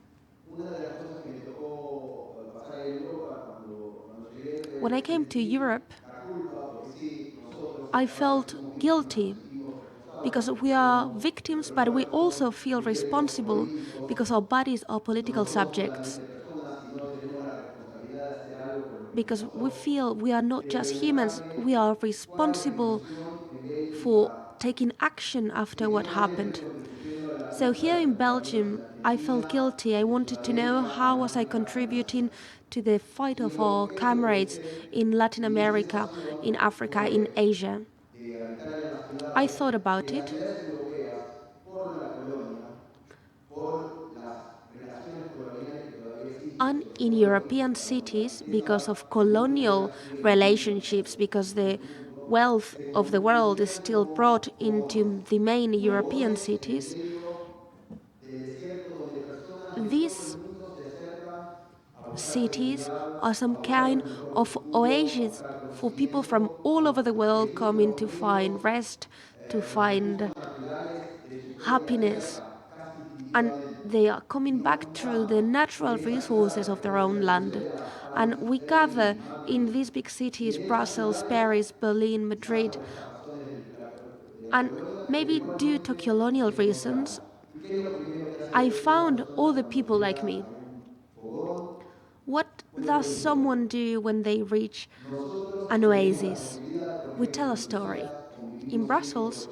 When I came to Europe, I felt guilty because we are victims, but we also feel responsible because our bodies are political subjects. Because we feel we are not just humans, we are responsible for taking action after what happened. So here in Belgium, I felt guilty. I wanted to know how was I contributing to the fight of our comrades in Latin America, in Africa, in Asia. I thought about it. And in European cities, because of colonial relationships, because the wealth of the world is still brought into the main European cities, these cities are some kind of oases for people from all over the world coming to find rest, to find happiness, and they are coming back through the natural resources of their own land. And we gather in these big cities, Brussels, Paris, Berlin, Madrid, and maybe due to colonial reasons, I found all the people like me. What does someone do when they reach an oasis? We tell a story. In Brussels,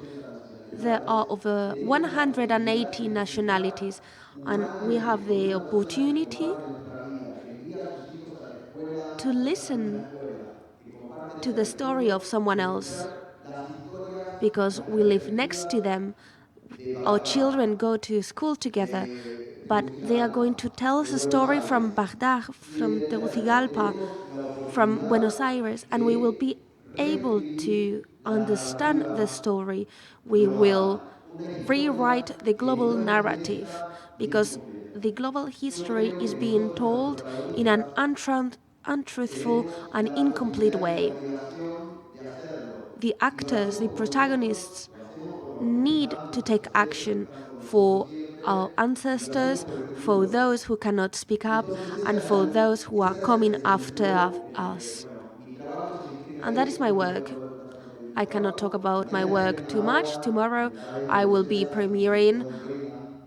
there are over 180 nationalities, and we have the opportunity to listen to the story of someone else because we live next to them. Our children go to school together, but they are going to tell us a story from Baghdad, from Tegucigalpa, from Buenos Aires, and we will be able to understand the story. We will rewrite the global narrative because the global history is being told in an untruthful and incomplete way. The actors, the protagonists, need to take action for our ancestors, for those who cannot speak up, and for those who are coming after us. And that is my work. I cannot talk about my work too much. Tomorrow I will be premiering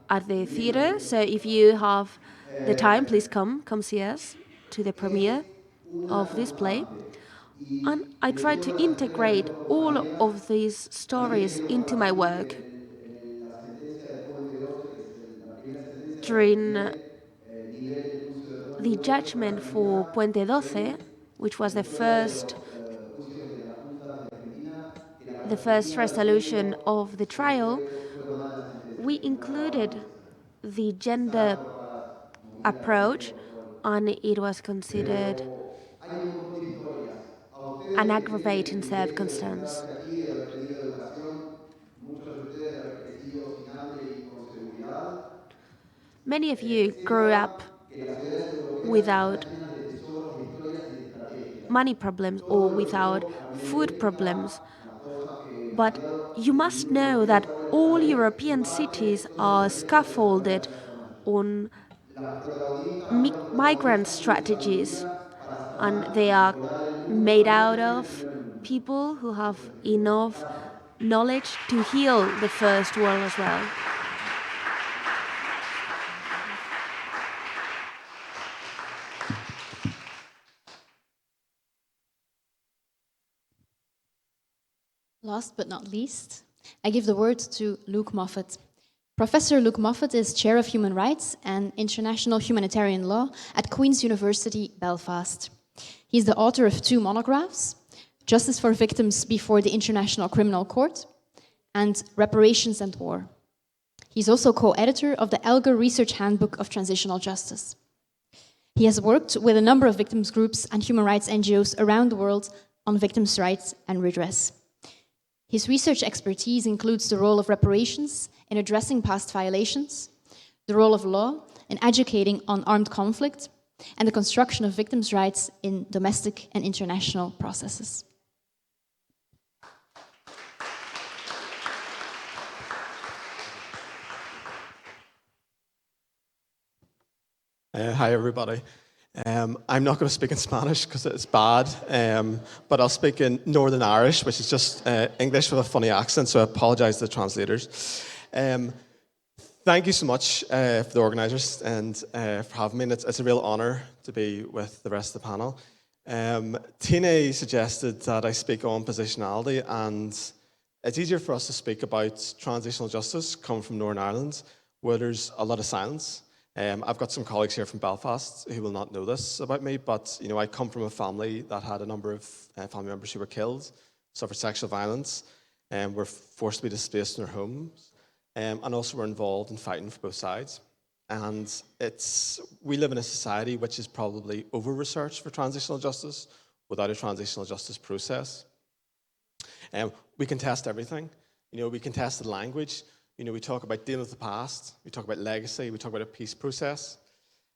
at the theater, so if you have the time, please come see us to the premiere of this play. And I try to integrate all of these stories into my work. During the judgment for Puente 12, which was the first resolution of the trial, we included the gender approach, and it was considered an aggravating circumstance. Many of you grew up without money problems or without food problems, but you must know that all European cities are scaffolded on migrant strategies, and they are made out of people who have enough knowledge to heal the first world as well. Last but not least, I give the word to Luke Moffat. Professor Luke Moffat is Chair of Human Rights and International Humanitarian Law at Queen's University, Belfast. He's the author of 2 monographs, Justice for Victims Before the International Criminal Court and Reparations and War. He's also co-editor of the Elgar Research Handbook of Transitional Justice. He has worked with a number of victims groups and human rights NGOs around the world on victims' rights and redress. His research expertise includes the role of reparations in addressing past violations, the role of law in educating on armed conflict, and the construction of victims' rights in domestic and international processes. Hi, everybody. I'm not going to speak in Spanish because it's bad, but I'll speak in Northern Irish, which is just English with a funny accent, so I apologise to the translators. Thank you so much for the organisers and for having me. It's a real honour to be with the rest of the panel. Tina suggested that I speak on positionality, and it's easier for us to speak about transitional justice coming from Northern Ireland, where there's a lot of silence. I've got some colleagues here from Belfast who will not know this about me, but I come from a family that had a number of family members who were killed, suffered sexual violence, and were forced to be displaced in their homes, and also were involved in fighting for both sides. And we live in a society which is probably over-researched for transitional justice without a transitional justice process. We contest everything. We contest the language. We talk about dealing with the past, we talk about legacy, we talk about a peace process,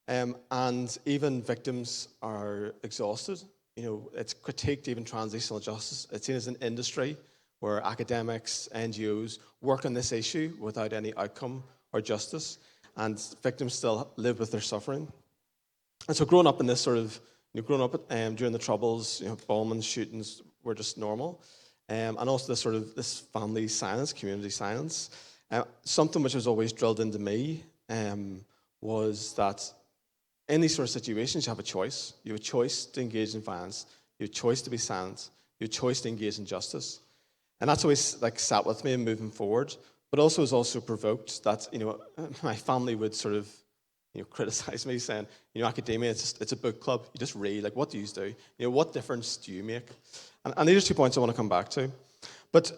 and even victims are exhausted. It's critiqued, even transitional justice. It's seen as an industry where academics, NGOs work on this issue without any outcome or justice, and victims still live with their suffering. And so growing up in this during the Troubles, bombings, shootings were just normal, and also this family silence, community silence. Something which was always drilled into me was that in these sort of situations, you have a choice. You have a choice to engage in violence. You have a choice to be silent. You have a choice to engage in justice. And that's always sat with me in moving forward, but also was also provoked that, my family would sort of, criticize me saying, academia, it's a book club. You just read, what do you do? What difference do you make? And these are 2 points I want to come back to. But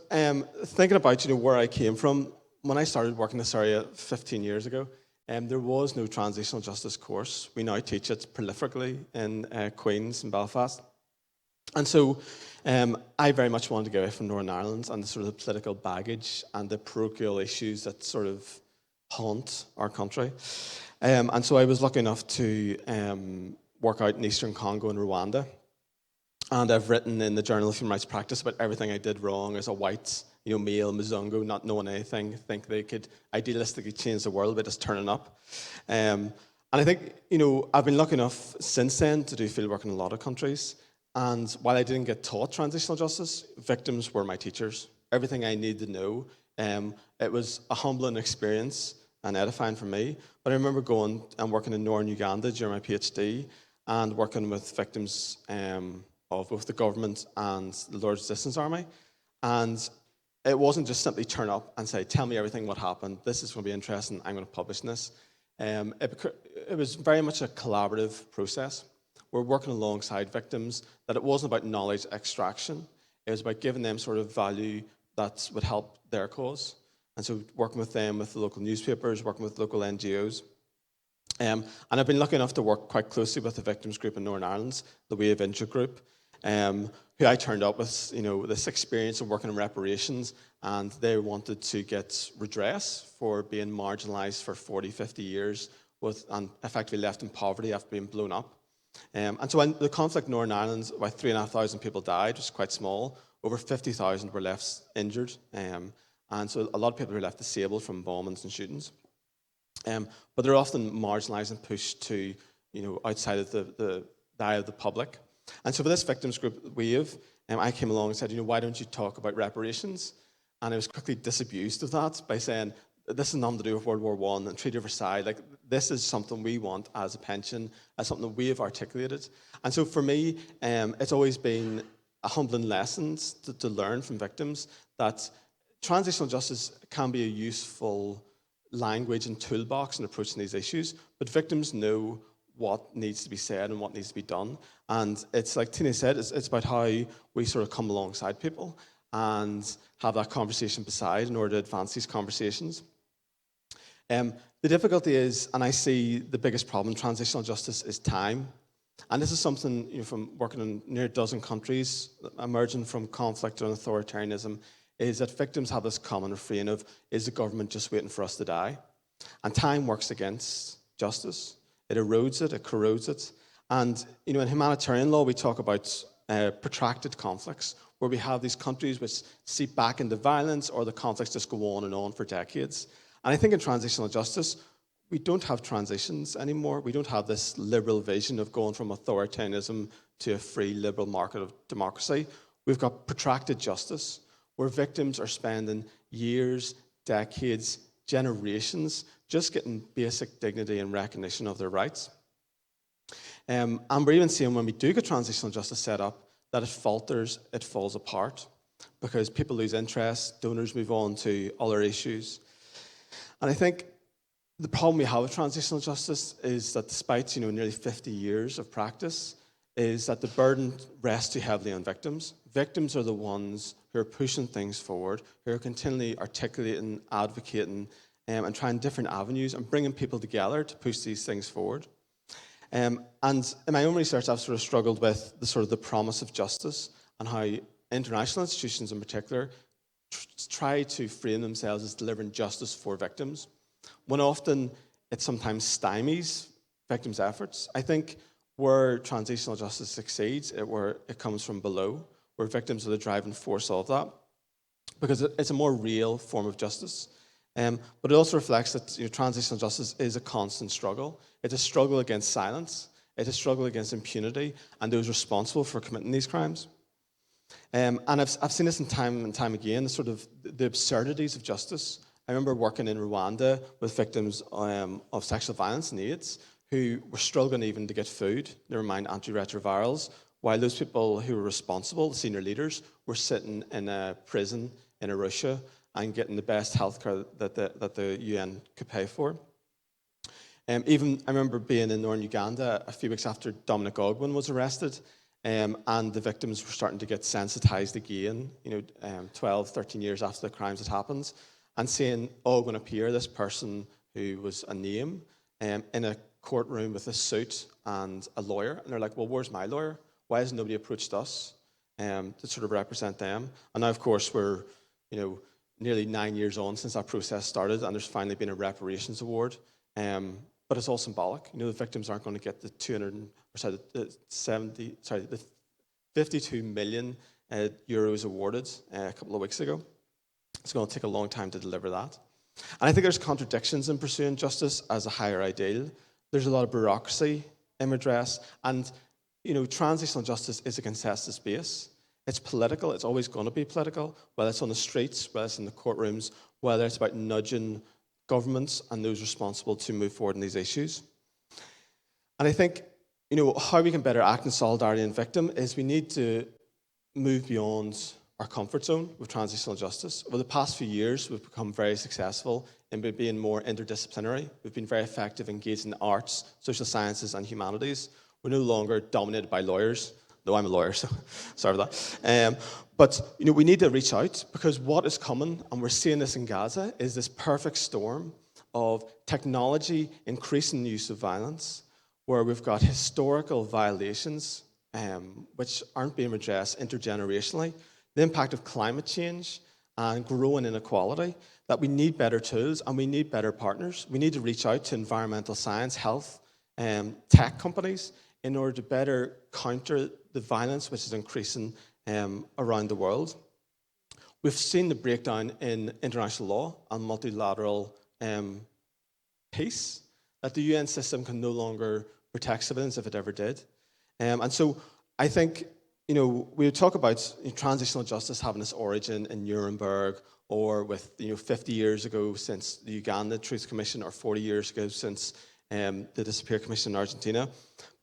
thinking about, where I came from, when I started working in this area 15 years ago, there was no transitional justice course. We now teach it prolifically in Queen's in Belfast. And so I very much wanted to get away from Northern Ireland and the sort of political baggage and the parochial issues that sort of haunt our country. And so I was lucky enough to work out in Eastern Congo and Rwanda. And I've written in the Journal of Human Rights Practice about everything I did wrong as a white male Mzungu, not knowing anything, think they could idealistically change the world by just turning up. And I think, I've been lucky enough since then to do fieldwork in a lot of countries. And while I didn't get taught transitional justice, victims were my teachers. Everything I needed to know. It was a humbling experience and edifying for me. But I remember going and working in Northern Uganda during my PhD and working with victims of both the government and the Lord's Resistance Army. And it wasn't just simply turn up and say, tell me everything what happened. This is going to be interesting. I'm going to publish this. It was very much a collaborative process. We're working alongside victims, that it wasn't about knowledge extraction. It was about giving them sort of value that would help their cause. And so working with them, with the local newspapers, working with local NGOs. And I've been lucky enough to work quite closely with the victims group in Northern Ireland, the Way of Intra group. who I turned up with, this experience of working in reparations, and they wanted to get redress for being marginalised for 40, 50 years and effectively left in poverty after being blown up. And so when the conflict in Northern Ireland, about 3,500 people died, which is quite small. Over 50,000 were left injured. And so a lot of people were left disabled from bombings and shootings. But they're often marginalised and pushed to, outside of the eye of the public. And so for this victims group, WAVE, I came along and said, why don't you talk about reparations? And I was quickly disabused of that by saying, this is nothing to do with World War I and Treaty of Versailles. Like, this is something we want as a pension, as something that we have articulated. And so for me, it's always been a humbling lesson to learn from victims that transitional justice can be a useful language and toolbox in approaching these issues, but victims know what needs to be said and what needs to be done. And it's like Tina said, it's about how we sort of come alongside people and have that conversation beside in order to advance these conversations. The difficulty is, and I see the biggest problem in transitional justice, is time. And this is something, from working in near a dozen countries, emerging from conflict and authoritarianism, is that victims have this common refrain of, is the government just waiting for us to die? And time works against justice. It erodes it, it corrodes it. And, in humanitarian law, we talk about protracted conflicts, where we have these countries which seep back into violence, or the conflicts just go on for decades. And I think in transitional justice, we don't have transitions anymore. We don't have this liberal vision of going from authoritarianism to a free liberal market of democracy. We've got protracted justice, where victims are spending years, decades, generations just getting basic dignity and recognition of their rights. And we're even seeing when we do get transitional justice set up, that it falters, it falls apart, because people lose interest, donors move on to other issues. And I think the problem we have with transitional justice is that despite nearly 50 years of practice, is that the burden rests too heavily on victims. Victims are the ones who are pushing things forward, who are continually articulating, advocating, and trying different avenues and bringing people together to push these things forward. And in my own research, I've sort of struggled with the promise of justice and how international institutions in particular try to frame themselves as delivering justice for victims, when often it sometimes stymies victims' efforts. I think where transitional justice succeeds, where it comes from below, where victims are the driving force of that, because it's a more real form of justice. But it also reflects that transitional justice is a constant struggle. It's a struggle against silence. It's a struggle against impunity and those responsible for committing these crimes. And I've seen this time and time again, the absurdities of justice. I remember working in Rwanda with victims of sexual violence and AIDS who were struggling even to get food, never mind antiretrovirals, while those people who were responsible, the senior leaders, were sitting in a prison in Arusha and getting the best healthcare that the UN could pay for. Even I remember being in northern Uganda a few weeks after Dominic Ogwin was arrested, and the victims were starting to get sensitized again, 12, 13 years after the crimes had happened, and seeing Ogwin appear, this person who was a name, in a courtroom with a suit and a lawyer. And they're like, well, where's my lawyer? Why has nobody approached us to sort of represent them? And now, of course, we're, nearly 9 years on since that process started, and there's finally been a reparations award. But it's all symbolic. The victims aren't going to get the 52 million euros awarded a couple of weeks ago. It's going to take a long time to deliver that. And I think there's contradictions in pursuing justice as a higher ideal. There's a lot of bureaucracy in redress, and transitional justice is a contested space. It's political. It's always going to be political, whether it's on the streets, whether it's in the courtrooms, whether it's about nudging governments and those responsible to move forward in these issues. And I think, how we can better act in solidarity and victim is we need to move beyond our comfort zone with transitional justice. Over the past few years, we've become very successful in being more interdisciplinary. We've been very effective engaged in arts, social sciences, and humanities. We're no longer dominated by lawyers. Though I'm a lawyer, so sorry for that. But we need to reach out, because what is coming, and we're seeing this in Gaza, is this perfect storm of technology increasing the use of violence, where we've got historical violations which aren't being addressed intergenerationally, the impact of climate change and growing inequality, that we need better tools and we need better partners. We need to reach out to environmental science, health, tech companies in order to better counter the violence which is increasing around the world. We've seen the breakdown in international law and multilateral peace, that the UN system can no longer protect civilians if it ever did. And so I think, we would talk about transitional justice having its origin in Nuremberg, or with 50 years ago since the Uganda Truth Commission, or 40 years ago since the Disappear Commission in Argentina.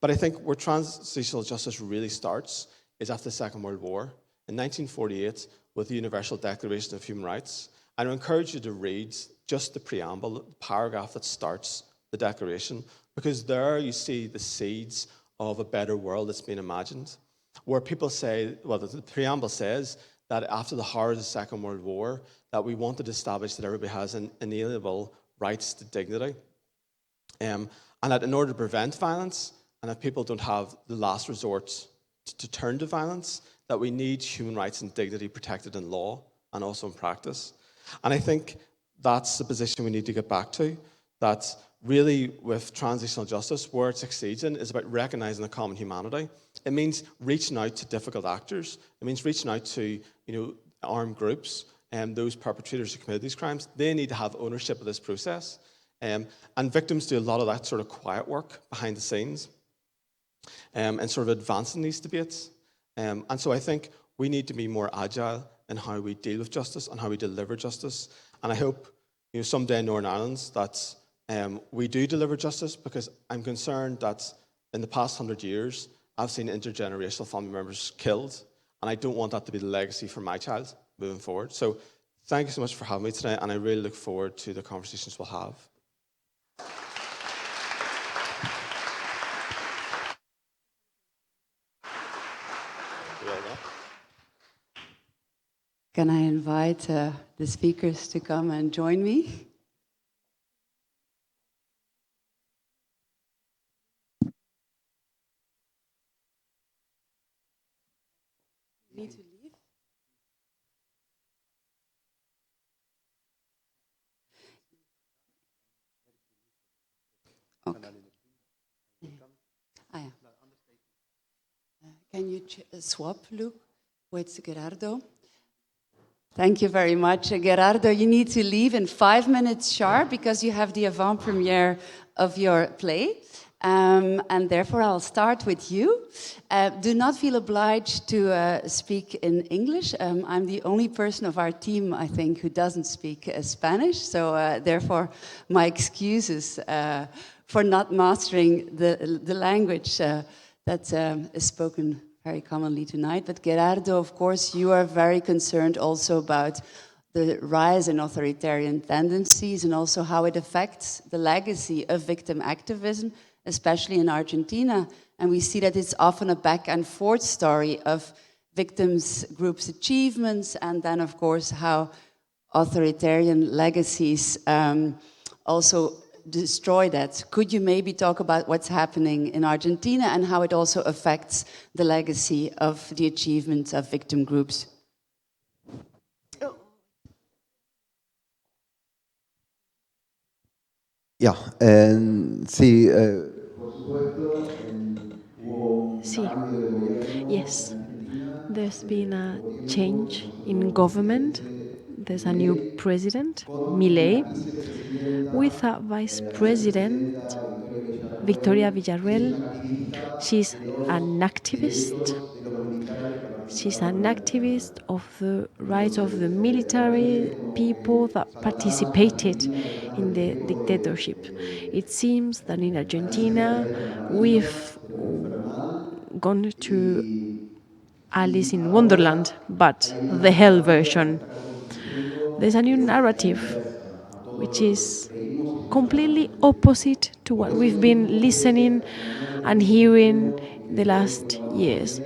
But I think where transitional justice really starts is after the Second World War, in 1948, with the Universal Declaration of Human Rights. And I encourage you to read just the preamble, the paragraph that starts the Declaration, because there you see the seeds of a better world that's been imagined, where people say, well, the preamble says that after the horrors of the Second World War, that we wanted to establish that everybody has inalienable rights to dignity, and that in order to prevent violence, and if people don't have the last resort to turn to violence, that we need human rights and dignity protected in law and also in practice. And I think that's the position we need to get back to, that really with transitional justice, where it succeeds in is about recognising the common humanity. It means reaching out to difficult actors. It means reaching out to armed groups and those perpetrators who commit these crimes. They need to have ownership of this process. And victims do a lot of that sort of quiet work behind the scenes and sort of advancing these debates. And so I think we need to be more agile in how we deal with justice and how we deliver justice. And I hope someday in Northern Ireland that we do deliver justice, because I'm concerned that in the past 100 years, I've seen intergenerational family members killed, and I don't want that to be the legacy for my child moving forward. So thank you so much for having me today, and I really look forward to the conversations we'll have. Can I invite the speakers to come and join me? Need to leave? Okay. Ah, yeah. Can you swap, Luke, with Gerardo? Thank you very much. Gerardo, you need to leave in 5 minutes sharp because you have the avant-premiere of your play. And therefore, I'll start with you. Do not feel obliged to speak in English. I'm the only person of our team, I think, who doesn't speak Spanish. So therefore, my excuses for not mastering the language that is spoken very commonly tonight. But Gerardo, of course, you are very concerned also about the rise in authoritarian tendencies and also how it affects the legacy of victim activism, especially in Argentina. And we see that it's often a back and forth story of victims groups' achievements, and then, of course, how authoritarian legacies also destroy that. Could you maybe talk about what's happening in Argentina and how it also affects the legacy of the achievements of victim groups? Yeah, sí, Sí. Yes, there's been a change in government. There's a new president, Milei, with a vice president, Victoria Villarreal. She's an activist. She's an activist of the rights of the military people that participated in the dictatorship. It seems that in Argentina we've gone to Alice in Wonderland, but the hell version. There's a new narrative which is completely opposite to what we've been listening and hearing the last years.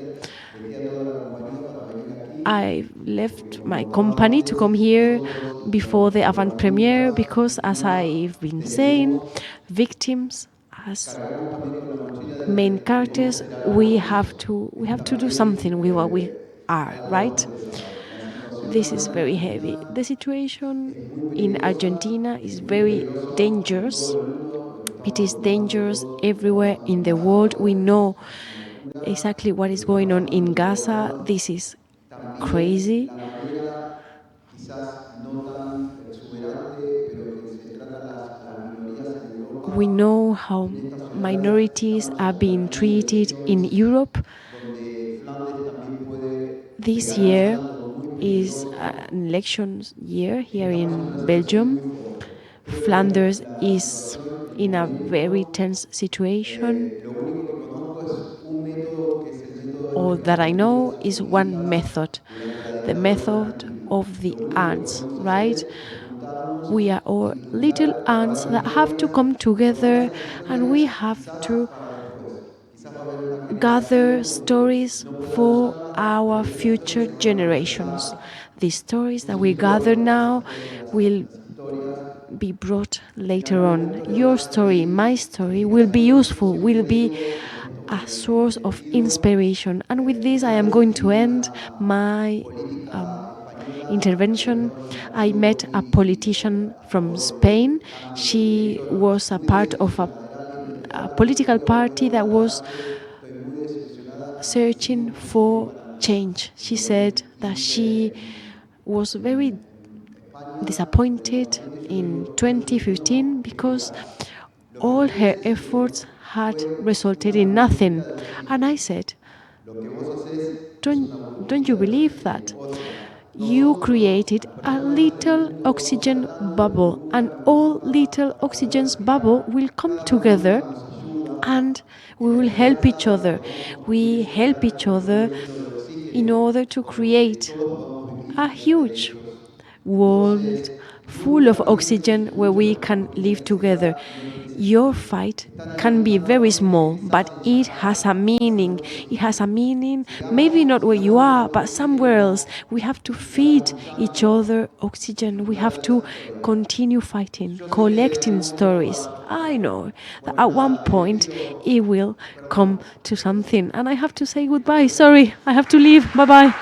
I left my company to come here before the avant-premiere because, as I've been saying, victims as main characters, we have to do something with what we are, right? This is very heavy. The situation in Argentina is very dangerous. It is dangerous everywhere in the world. We know exactly what is going on in Gaza. This is crazy. We know how minorities are being treated in Europe. This year is an elections year here in Belgium. Flanders is in a very tense situation. All that I know is one method, the method of the ants, right? We are all little ants that have to come together, and we have to gather stories for our future generations. The stories that we gather now will be brought later on. Your story, my story, will be useful, will be a source of inspiration. And with this, I am going to end my intervention. I met a politician from Spain. She was a part of a political party that was searching for change. She said that she was very disappointed in 2015 because all her efforts had resulted in nothing. And I said, don't you believe that? You created a little oxygen bubble, and all little oxygen's bubble will come together and we will help each other. We help each other in order to create a huge world full of oxygen where we can live together. Your fight can be very small, but it has a meaning. It has a meaning, maybe not where you are, but somewhere else. We have to feed each other oxygen. We have to continue fighting, collecting stories. I know that at one point it will come to something. And I have to say goodbye. Sorry, I have to leave. Bye-bye.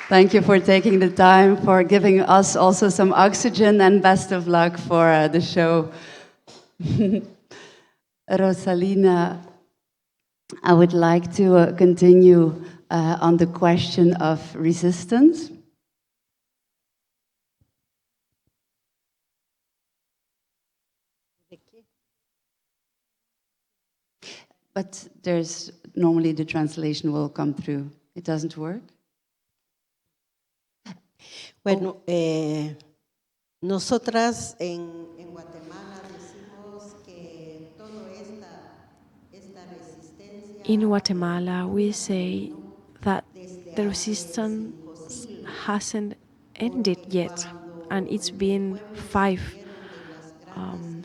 Thank you for taking the time, for giving us also some oxygen, and best of luck for the show. Rosalina, I would like to continue on the question of resistance. But there's normally the translation will come through. It doesn't work? Bueno, nosotras en Guatemala decimos que toda esta resistencia. In Guatemala, we say that the resistance hasn't ended yet, and it's been 5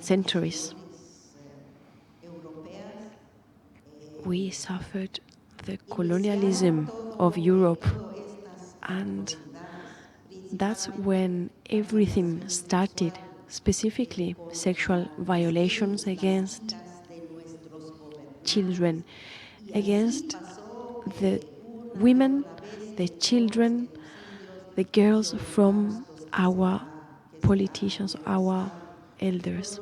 centuries. We suffered the colonialism of Europe, and that's when everything started, specifically sexual violations against children, against the women, the children, the girls from our politicians, our elders.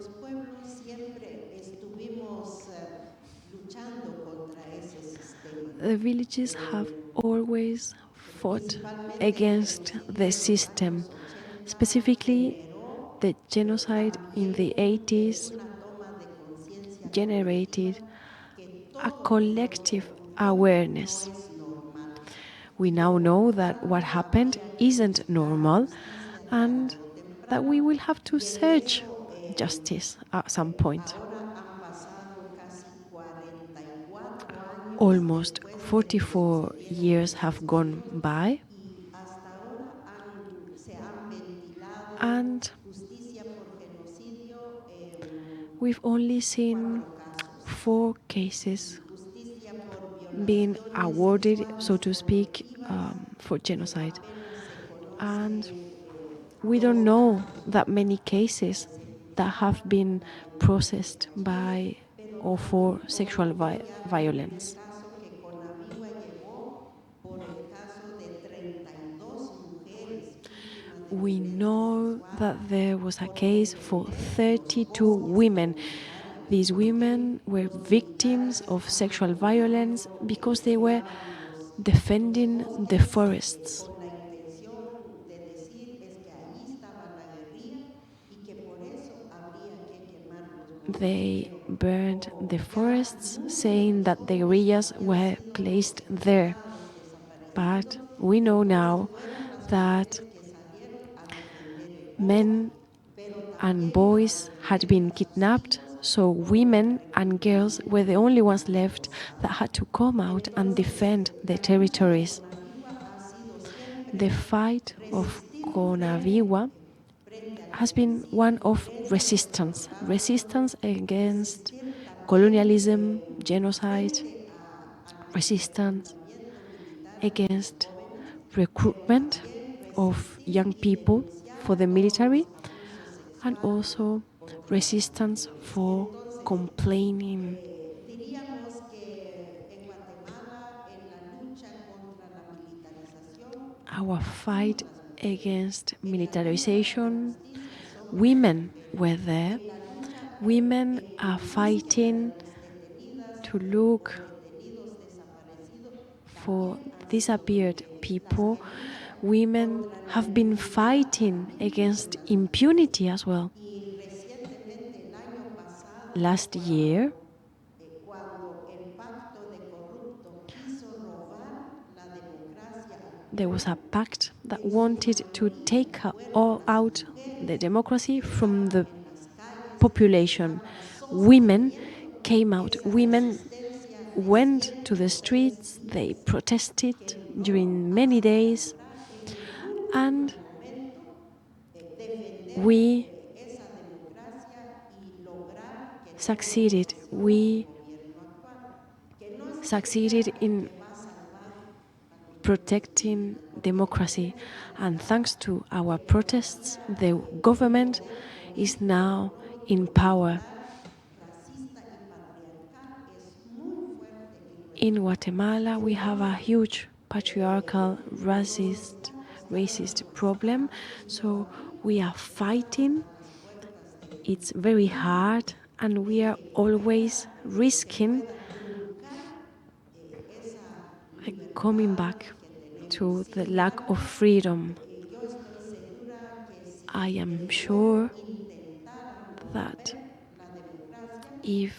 The villages have always fought against the system, specifically the genocide in the 80s generated a collective awareness. We now know that what happened isn't normal and that we will have to search justice at some point. Almost 44 years have gone by, and we've only seen 4 cases being awarded, so to speak, for genocide. And we don't know that many cases that have been processed by or for sexual violence. caso que Conavigua llevó por el caso de 32 mujeres víctimas de We violencia know sexual. that there was a case for 32 women. These women were victims of sexual violence because they were defending the forests. Con la intención de decir es que ahí estaba la guerrilla y que por eso habría que quemar los bosques. They burned the forests, saying that the guerrillas were placed there. But we know now that men and boys had been kidnapped, so women and girls were the only ones left that had to come out and defend their territories. The fight of Conavigua has been one of resistance against colonialism, genocide, resistance against recruitment of young people for the military, and also resistance for complaining. Diríamos que en Guatemala, en la lucha contra la militarización, Our fight against militarization, women were there. Women are fighting to look for disappeared people. Women have been fighting against impunity as well. Last year, cuando el pacto de corrupto quiso robar la democracia there was a pact that wanted to take out the democracy from the population. Women came out. Women went to the streets. They protested during many days. And we succeeded. We succeeded in protecting democracy. And thanks to our protests, the government is now in power. In Guatemala, we have a huge patriarchal, racist problem. So we are fighting. It's very hard, and we are always risking coming back to the lack of freedom. I am sure that if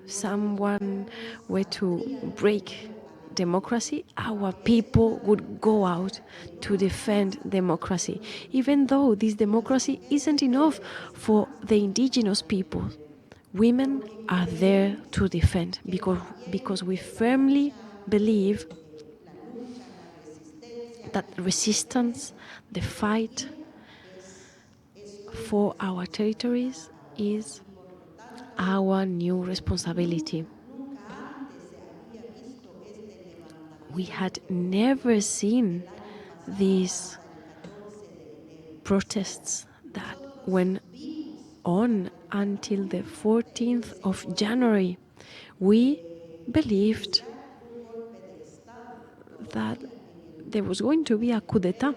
someone were to break democracy, our people would go out to defend democracy, even though this democracy isn't enough for the indigenous people. Women are there to defend because we firmly believe that resistance, the fight for our territories is our new responsibility. We had never seen these protests that went on until the 14th of January. We believed that there was going to be a coup d'etat,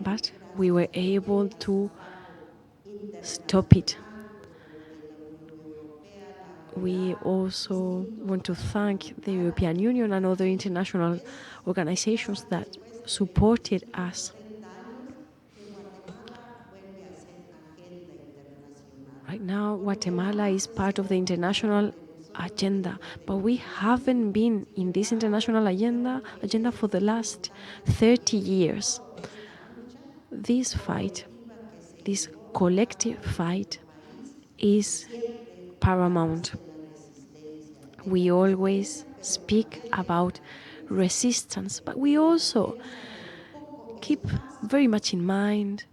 but we were able to stop it. We also want to thank the European Union and other international organizations that supported us. Right now, Guatemala is part of the international agenda, but we haven't been in this international agenda for the last 30 years. This fight, this collective fight, is paramount. We always speak about resistance, but we also keep very much in mind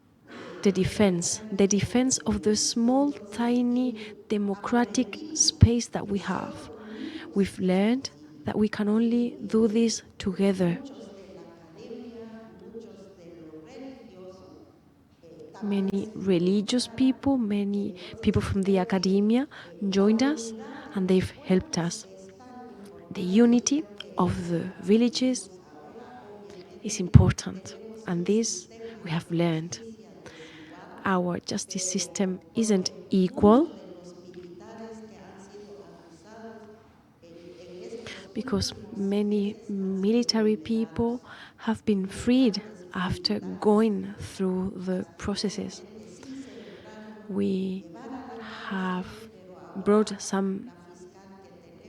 the defense of the small, tiny, democratic space that we have. We've learned that we can only do this together. Many religious people, many people from the academia joined us and they've helped us. The unity of the villages is important, and this we have learned. Our justice system isn't equal because many military people have been freed after going through the processes. We have brought some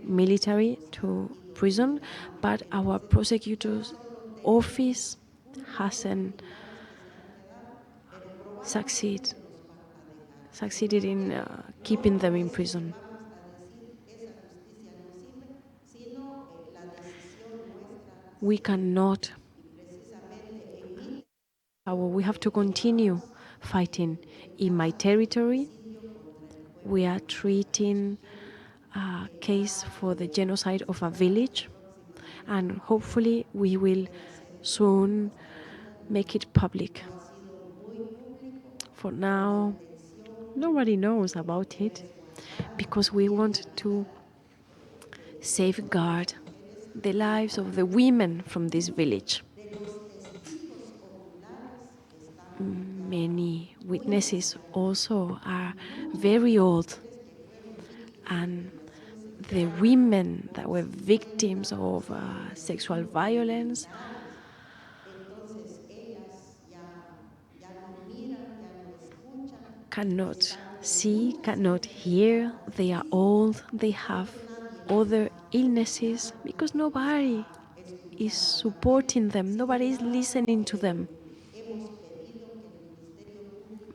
military to prison, but our prosecutor's office hasn't succeeded in keeping them in prison. We cannot. We have to continue fighting. In my territory, we are treating a case for the genocide of a village, and hopefully we will soon make it public. For now, nobody knows about it because we want to safeguard the lives of the women from this village. Many witnesses also are very old, and the women that were victims of sexual violence cannot see, cannot hear. They are old, they have other illnesses because nobody is supporting them, nobody is listening to them.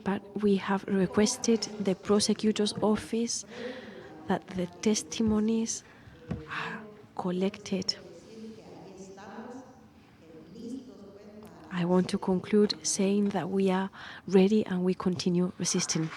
But we have requested the prosecutor's office that the testimonies are collected. I want to conclude saying that we are ready and we continue resisting.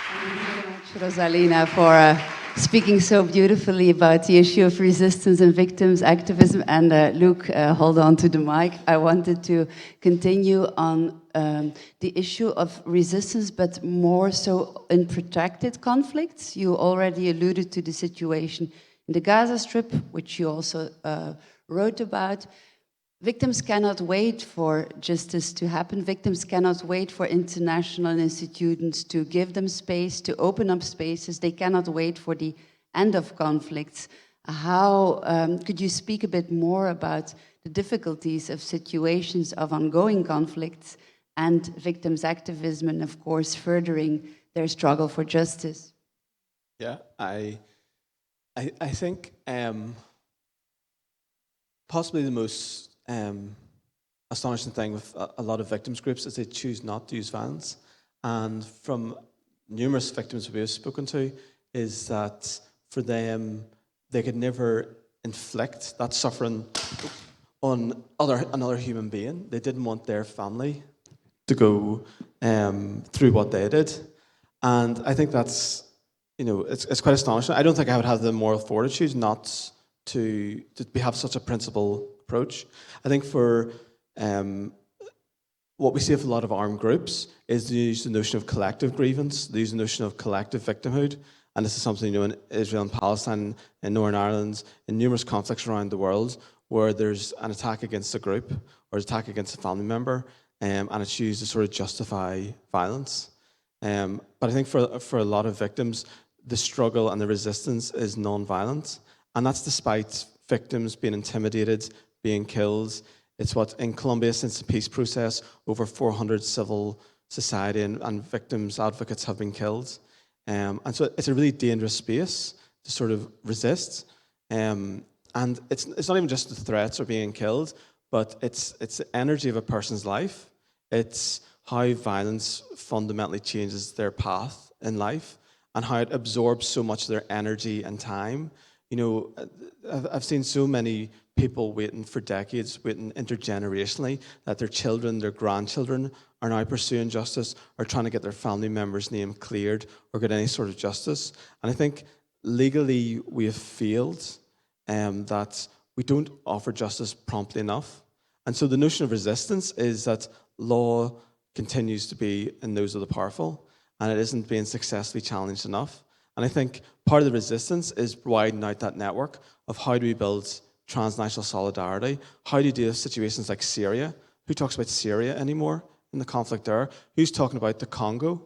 Thank you so much, Rosalina, for speaking so beautifully about the issue of resistance and victims activism. And Luke, hold on to the mic. I wanted to continue on the issue of resistance, but more so in protracted conflicts. You already alluded to the situation in the Gaza Strip, which you also wrote about. Victims cannot wait for justice to happen. Victims cannot wait for international institutions to give them space, to open up spaces. They cannot wait for the end of conflicts. How could you speak a bit more about the difficulties of situations of ongoing conflicts and victims' activism and, of course, furthering their struggle for justice? Yeah, I think possibly the most astonishing thing with a lot of victims groups is they choose not to use violence. And from numerous victims we have spoken to is that for them, they could never inflict that suffering on another human being. They didn't want their family to go through what they did. And I think that's, it's quite astonishing. I don't think I would have the moral fortitude not to have such a principled approach. I think for what we see with a lot of armed groups is they use the notion of collective grievance, they use the notion of collective victimhood, and this is something in Israel and Palestine, in Northern Ireland, in numerous conflicts around the world, where there's an attack against a group or an attack against a family member, and it's used to sort of justify violence. But I think for a lot of victims, the struggle and the resistance is non-violent, and that's despite victims being intimidated, being killed. It's what in Colombia, since the peace process, over 400 civil society and victims advocates have been killed. And so it's a really dangerous space to sort of resist. And it's not even just the threats or being killed, but it's the energy of a person's life. It's how violence fundamentally changes their path in life and how it absorbs so much of their energy and time. I've seen so many people waiting for decades, waiting intergenerationally, that their children, their grandchildren are now pursuing justice or trying to get their family member's name cleared or get any sort of justice. And I think legally we have failed, that we don't offer justice promptly enough. And so the notion of resistance is that law continues to be in those of the powerful, and it isn't being successfully challenged enough. And I think part of the resistance is widening out that network of how do we build transnational solidarity, how do you deal with situations like Syria. Who talks about Syria anymore in the conflict there? Who's talking about the Congo,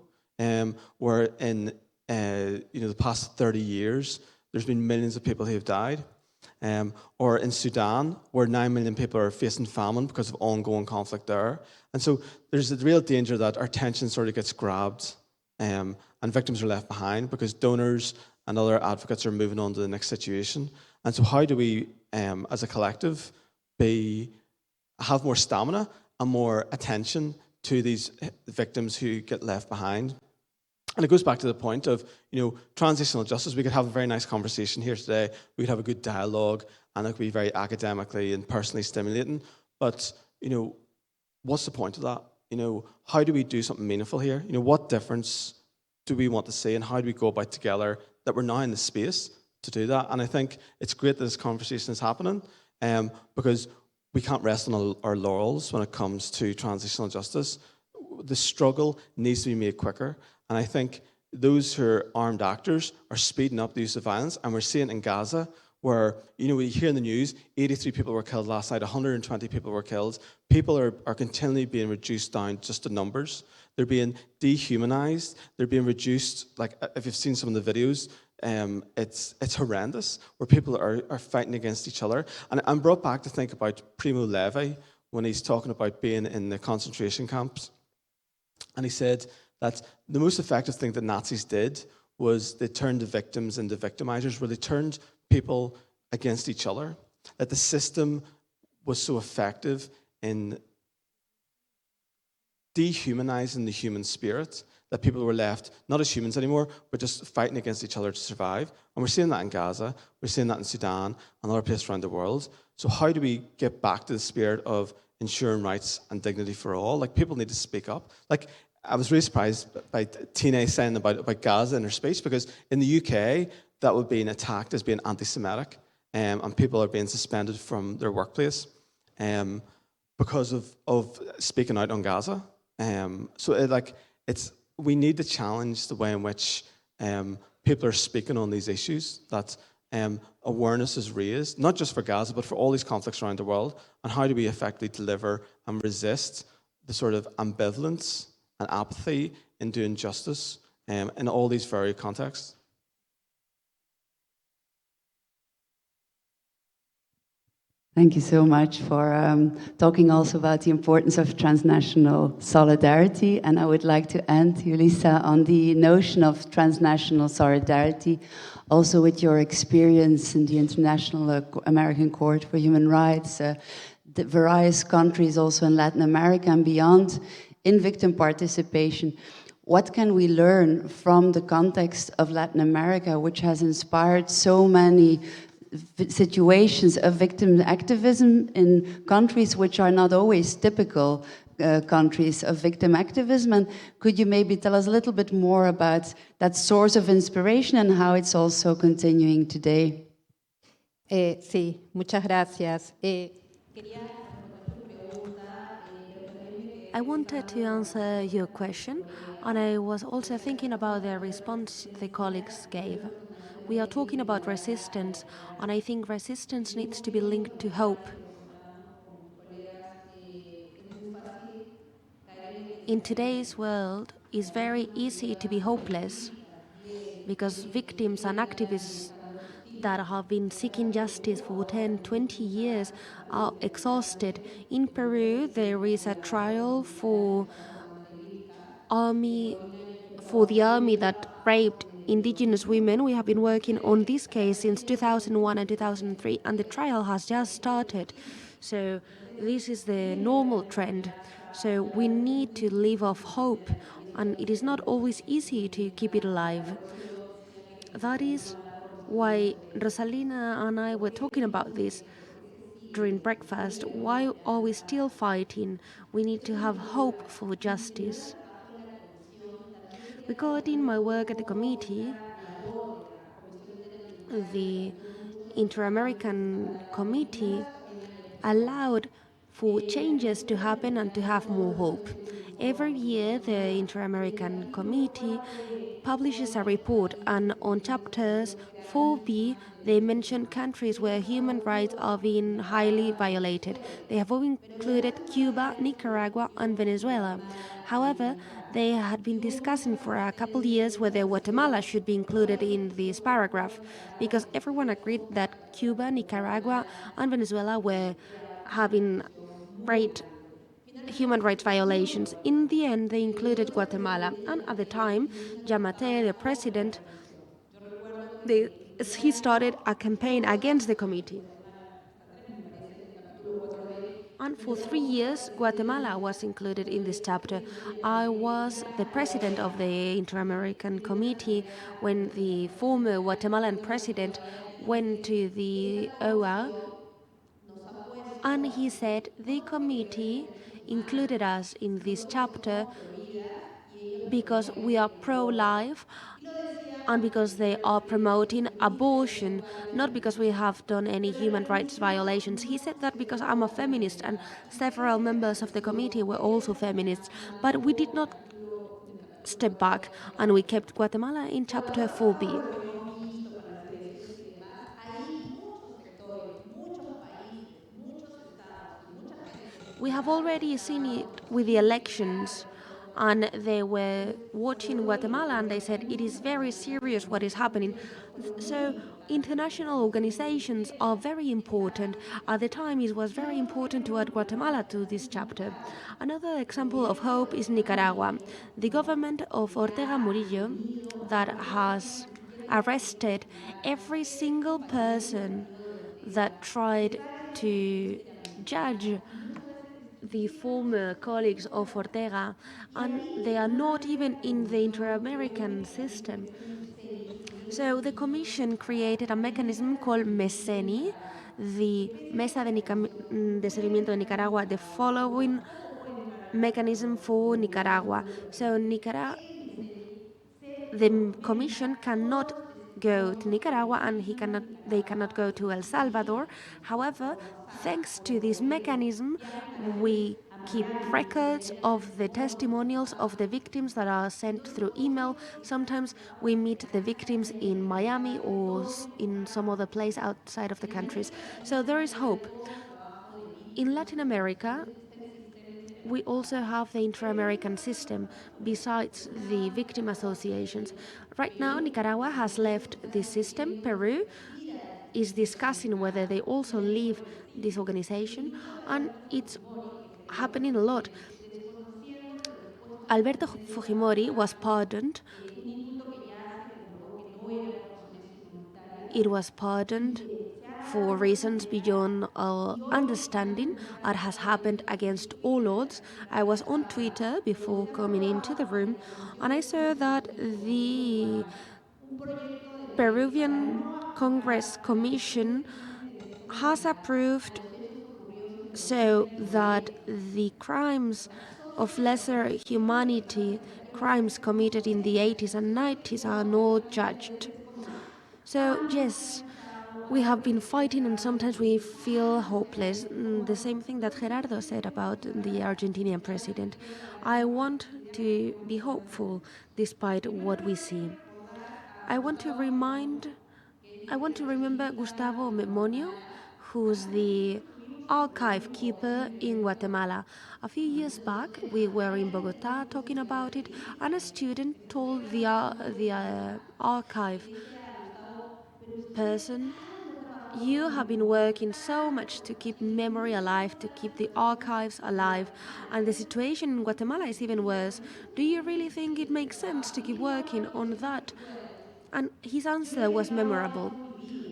where in the past 30 years, there's been millions of people who have died? Or in Sudan, where 9 million people are facing famine because of ongoing conflict there. And so there's a real danger that our attention sort of gets grabbed and victims are left behind because donors and other advocates are moving on to the next situation. And so how do we, as a collective, have more stamina and more attention to these victims who get left behind? And it goes back to the point of, transitional justice. We could have a very nice conversation here today. We could have a good dialogue, and it could be very academically and personally stimulating. But, what's the point of that? How do we do something meaningful here? What difference do we want to see, and how do we go about together that we're now in the space to do that? And I think it's great that this conversation is happening because we can't rest on our laurels when it comes to transitional justice. The struggle needs to be made quicker. And I think those who are armed actors are speeding up the use of violence. And we're seeing in Gaza where, we hear in the news, 83 people were killed last night, 120 people were killed. People are continually being reduced down just to numbers. They're being dehumanized. They're being reduced. Like, if you've seen some of the videos, it's horrendous, where people are fighting against each other. And I'm brought back to think about Primo Levi when he's talking about being in the concentration camps. And he said that the most effective thing that Nazis did was they turned the victims into victimizers, where they turned people against each other. That the system was so effective in dehumanizing the human spirit that people were left not as humans anymore, but just fighting against each other to survive. And we're seeing that in Gaza, we're seeing that in Sudan, and other places around the world. So how do we get back to the spirit of ensuring rights and dignity for all? Like, people need to speak up. Like, I was really surprised by Tina saying about Gaza in her speech, because in the UK, that would be attacked as being anti-Semitic, and people are being suspended from their workplace because of speaking out on Gaza. We need to challenge the way in which people are speaking on these issues, that awareness is raised, not just for Gaza, but for all these conflicts around the world, and how do we effectively deliver and resist the sort of ambivalence and apathy in doing justice in all these varied contexts. Thank you so much for talking also about the importance of transnational solidarity. And I would like to end, Yulisa, on the notion of transnational solidarity, also with your experience in the International American Court for Human Rights, the various countries also in Latin America and beyond, in victim participation. What can we learn from the context of Latin America, which has inspired so many situations of victim activism in countries which are not always typical countries of victim activism? And could you maybe tell us a little bit more about that source of inspiration and how it's also continuing today? Sí, muchas gracias. I wanted to answer your question, and I was also thinking about the response the colleagues gave. We are talking about resistance, and I think resistance needs to be linked to hope. In today's world, it's very easy to be hopeless because victims and activists that have been seeking justice for 10, 20 years are exhausted. In Peru, there is a trial for the army that raped indigenous women. We have been working on this case since 2001 and 2003, and the trial has just started. So this is the normal trend. So we need to live off hope, and it is not always easy to keep it alive. That is why Rosalina and I were talking about this during breakfast. Why are we still fighting? We need to have hope for justice. Regarding my work at the committee, the Inter-American Committee allowed for changes to happen and to have more hope. Every year, the Inter-American Committee publishes a report, and on chapters 4b, they mention countries where human rights are being highly violated. They have all included Cuba, Nicaragua, and Venezuela. However, they had been discussing for a couple of years whether Guatemala should be included in this paragraph, because everyone agreed that Cuba, Nicaragua, and Venezuela were having great human rights violations. In the end, they included Guatemala, and at the time, Yamate, the president, he started a campaign against the committee. And for 3 years, Guatemala was included in this chapter. I was the president of the Inter-American Committee when the former Guatemalan president went to the OA, and he said the committee included us in this chapter because we are pro-life and because they are promoting abortion, not because we have done any human rights violations. He said that because I'm a feminist, and several members of the committee were also feminists, but we did not step back, and we kept Guatemala in chapter 4b. Todo lo que hemos visto con las elecciones y demás, hay muchos sectores, muchos países, muchos estados y mucha gente We have ya se already seen está it with the elections, and they were watching Guatemala and they said it is very serious what is happening. So international organizations are very important. At the time, it was very important to add Guatemala to this chapter. Another example of hope is Nicaragua. The government of Ortega Murillo, that has arrested every single person that tried to judge the former colleagues of Ortega, and they are not even in the Inter-American system. So the Commission created a mechanism called MESENI, the Mesa de Seguimiento de Nicaragua, the following mechanism for Nicaragua. So the Commission cannot go to Nicaragua, and they cannot go to El Salvador. However, thanks to this mechanism, we keep records of the testimonials of the victims that are sent through email. Sometimes we meet the victims in Miami or in some other place outside of the countries. So there is hope. In Latin America, we also have the inter-American system besides the victim associations. Right now, Nicaragua has left this system. Peru is discussing whether they also leave this organization, and it's happening a lot. Alberto Fujimori was pardoned. It was pardoned for reasons beyond our understanding. It has happened against all odds. I was on Twitter before coming into the room, and I saw that the Peruvian Congress Commission has approved so that the crimes of lesser humanity, crimes committed in the 80s and 90s, are not judged. So, yes, we have been fighting and sometimes we feel hopeless. The same thing that Gerardo said about the Argentinian president. I want to be hopeful despite what we see. I want to remember Gustavo Memonio, who's the archive keeper in Guatemala. A few years back, we were in Bogota talking about it, and a student told the archive person, "You have been working so much to keep memory alive, to keep the archives alive, and the situation in Guatemala is even worse. Do you really think it makes sense to keep working on that?" And his answer was memorable.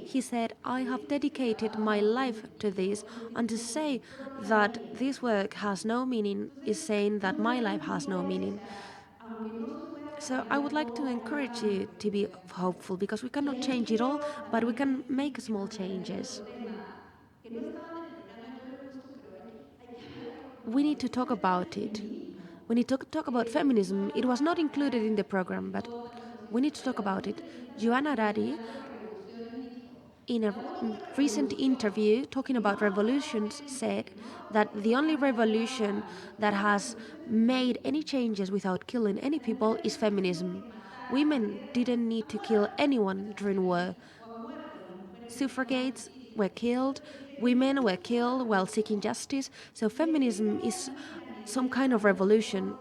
He said, "I have dedicated my life to this, and to say that this work has no meaning is saying that my life has no meaning." So I would like to encourage you to be hopeful, because we cannot change it all, but we can make small changes. We need to talk about it. We need to talk about feminism. It was not included in the program, but we need to talk about it. Joan Harari in a recent interview talking about revolutions, said that the only revolution that has made any changes without killing any people is feminism. Women didn't need to kill anyone during war. Suffragettes were killed, women were killed while seeking justice, so feminism is some kind of revolution.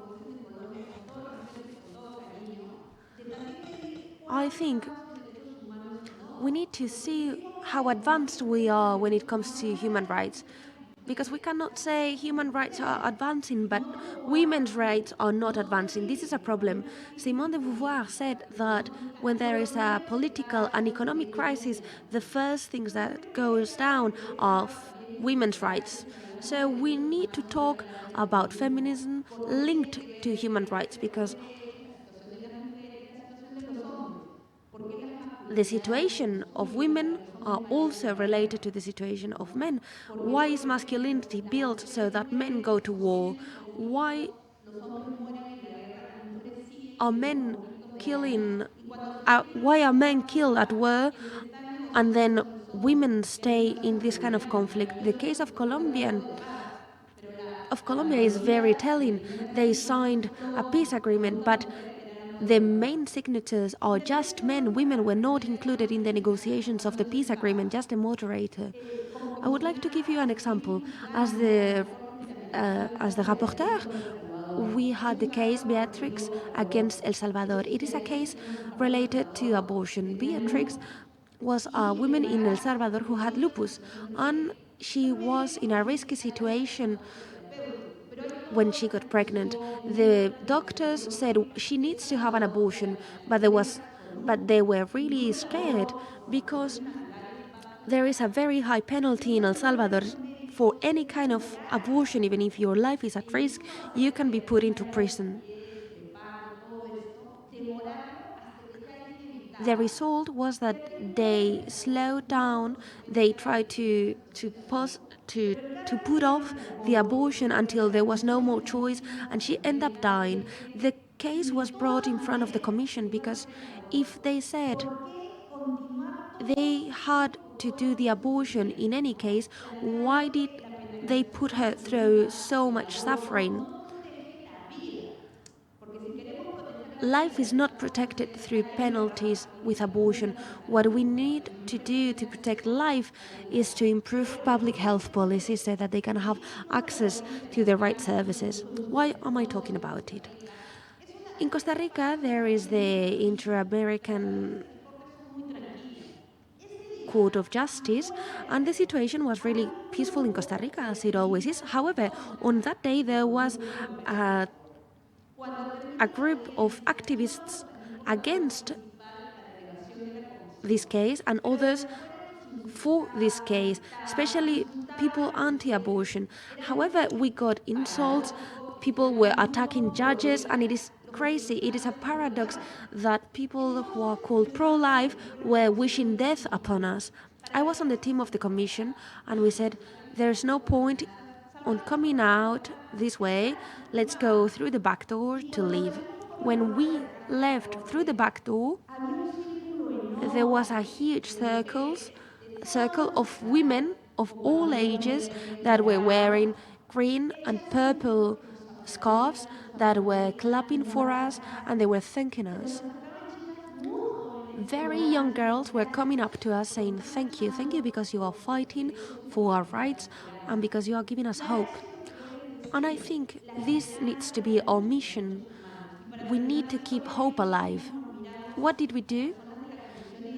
I think we need to see how advanced we are when it comes to human rights. Because we cannot say human rights are advancing, but women's rights are not advancing. This is a problem. Simone de Beauvoir said that when there is a political and economic crisis, the first things that goes down are women's rights. So we need to talk about feminism linked to human rights, because the situation of women are also related to the situation of men. Why is masculinity built so that men go to war? Why are men why are men killed at war and then women stay in this kind of conflict? The case of Colombia is very telling. They signed a peace agreement, but the main signatories are just men. Women were not included in the negotiations of the peace agreement, just a moderator. I would like to give you an example. As the rapporteur, we had the case Beatrix against El Salvador. It is a case related to abortion. Beatrix was a woman in El Salvador who had lupus, and she was in a risky situation when she got pregnant. The doctors said she needs to have an abortion, but they were really scared because there is a very high penalty in El Salvador for any kind of abortion. Even if your life is at risk, you can be put into prison. The result was that they slowed down. They tried to put off the abortion until there was no more choice, and she ended up dying. The case was brought in front of the commission because if they said they had to do the abortion in any case, why did they put her through so much suffering? Life is not protected through penalties with abortion. What we need to do to protect life is to improve public health policies so that they can have access to the right services. Why am I talking about it? In Costa Rica, there is the Inter-American Court of Justice, and the situation was really peaceful in Costa Rica, as it always is. However, on that day, there was a group of activists against this case and others for this case, especially people anti-abortion. However, we got insults, people were attacking judges, and it is crazy. It is a paradox that people who are called pro-life were wishing death upon us. I was on the team of the commission, and we said, there's no point on coming out this way, let's go through the back door to leave. When we left through the back door, there was a huge circle of women of all ages that were wearing green and purple scarves, that were clapping for us, and they were thanking us. Very young girls were coming up to us saying, thank you because you are fighting for our rights and because you are giving us hope. And I think this needs to be our mission. We need to keep hope alive. What did we do?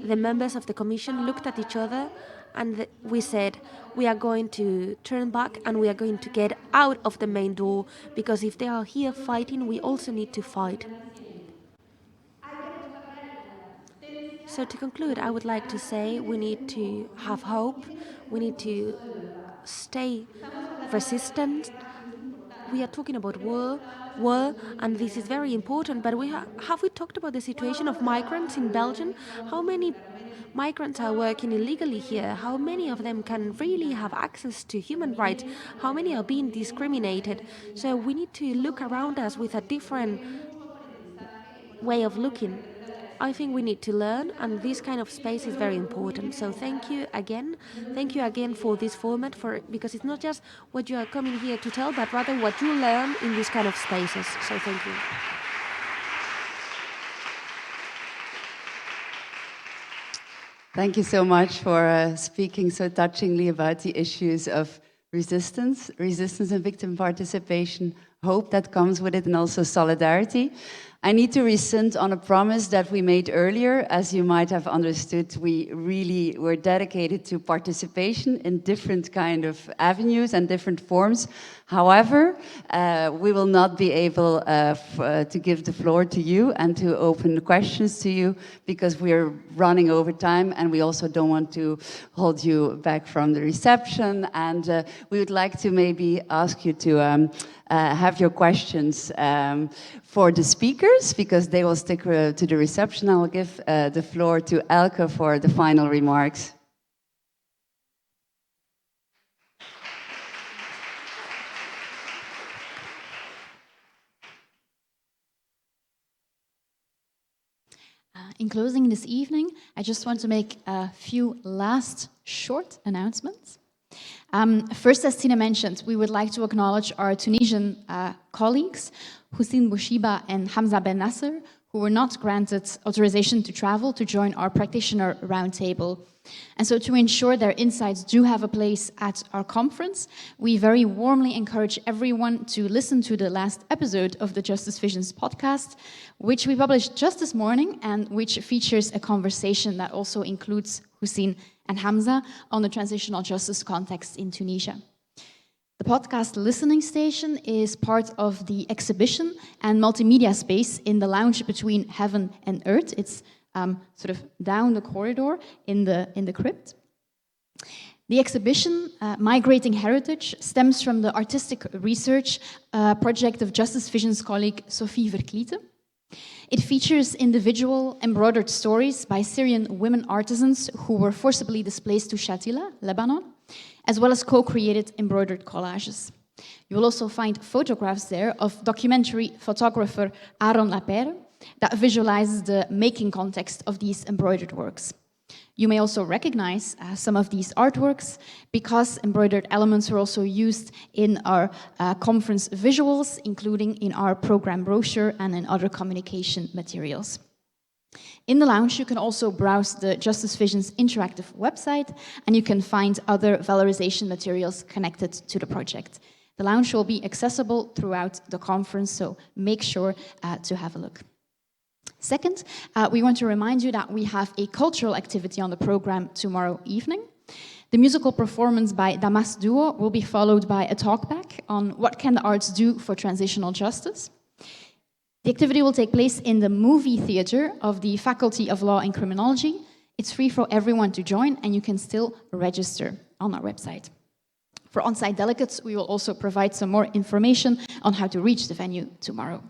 The members of the commission looked at each other and we said, we are going to turn back and we are going to get out of the main door, because if they are here fighting, we also need to fight. So to conclude, I would like to say we need to have hope, we need to stay resistant. We are talking about war, and this is very important, but have we talked about the situation of migrants in Belgium? How many migrants are working illegally here? How many of them can really have access to human rights? How many are being discriminated? So we need to look around us with a different way of looking. I think we need to learn, and this kind of space is very important. So thank you again for this format, because it's not just what you are coming here to tell, but rather what you learn in these kind of spaces. So thank you. Thank you so much for speaking so touchingly about the issues of resistance and victim participation, hope that comes with it, and also solidarity. I need to rescind on a promise that we made earlier. As you might have understood, we really were dedicated to participation in different kind of avenues and different forms. However, we will not be able to give the floor to you and to open the questions to you, because we are running over time, and we also don't want to hold you back from the reception. And we would like to maybe ask you to have your questions for the speakers, because they will stick to the reception. I will give the floor to Elke for the final remarks. In closing this evening, I just want to make a few last short announcements. First, as Tina mentioned, we would like to acknowledge our Tunisian colleagues, Hussein Bouchiba and Hamza Ben Nasser, who were not granted authorization to travel to join our practitioner roundtable. And so to ensure their insights do have a place at our conference, we very warmly encourage everyone to listen to the last episode of the Justice Visions podcast, which we published just this morning, and which features a conversation that also includes Hussein and Hamza on the transitional justice context in Tunisia. The podcast listening station is part of the exhibition and multimedia space in the lounge between heaven and earth. It's sort of down the corridor in the crypt. The exhibition, Migrating Heritage, stems from the artistic research project of Justice Visions colleague Sophie Verkliete. It features individual embroidered stories by Syrian women artisans who were forcibly displaced to Shatila, Lebanon, as well as co-created embroidered collages. You will also find photographs there of documentary photographer Aaron Lapere that visualizes the making context of these embroidered works. You may also recognize some of these artworks because embroidered elements were also used in our conference visuals, including in our program brochure and in other communication materials. In the lounge, you can also browse the Justice Visions interactive website, and you can find other valorization materials connected to the project. The lounge will be accessible throughout the conference, so make sure to have a look. Second, we want to remind you that we have a cultural activity on the program tomorrow evening. The musical performance by Damas Duo will be followed by a talkback on what can the arts do for transitional justice. The activity will take place in the movie theater of the Faculty of Law and Criminology. It's free for everyone to join, and you can still register on our website. For on-site delegates, we will also provide some more information on how to reach the venue tomorrow.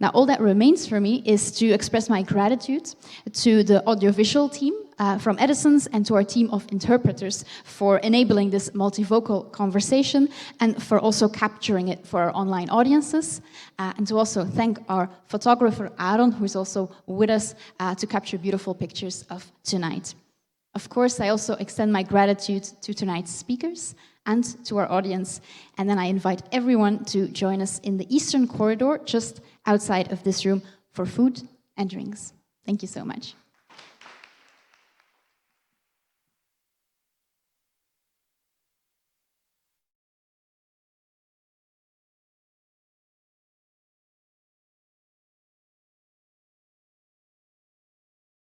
Now, all that remains for me is to express my gratitude to the audiovisual team from Edison's and to our team of interpreters for enabling this multivocal conversation and for also capturing it for our online audiences. And to also thank our photographer, Aaron, who is also with us to capture beautiful pictures of tonight. Of course, I also extend my gratitude to tonight's speakers and to our audience. And then I invite everyone to join us in the Eastern Corridor, just outside of this room, for food and drinks. Thank you so much.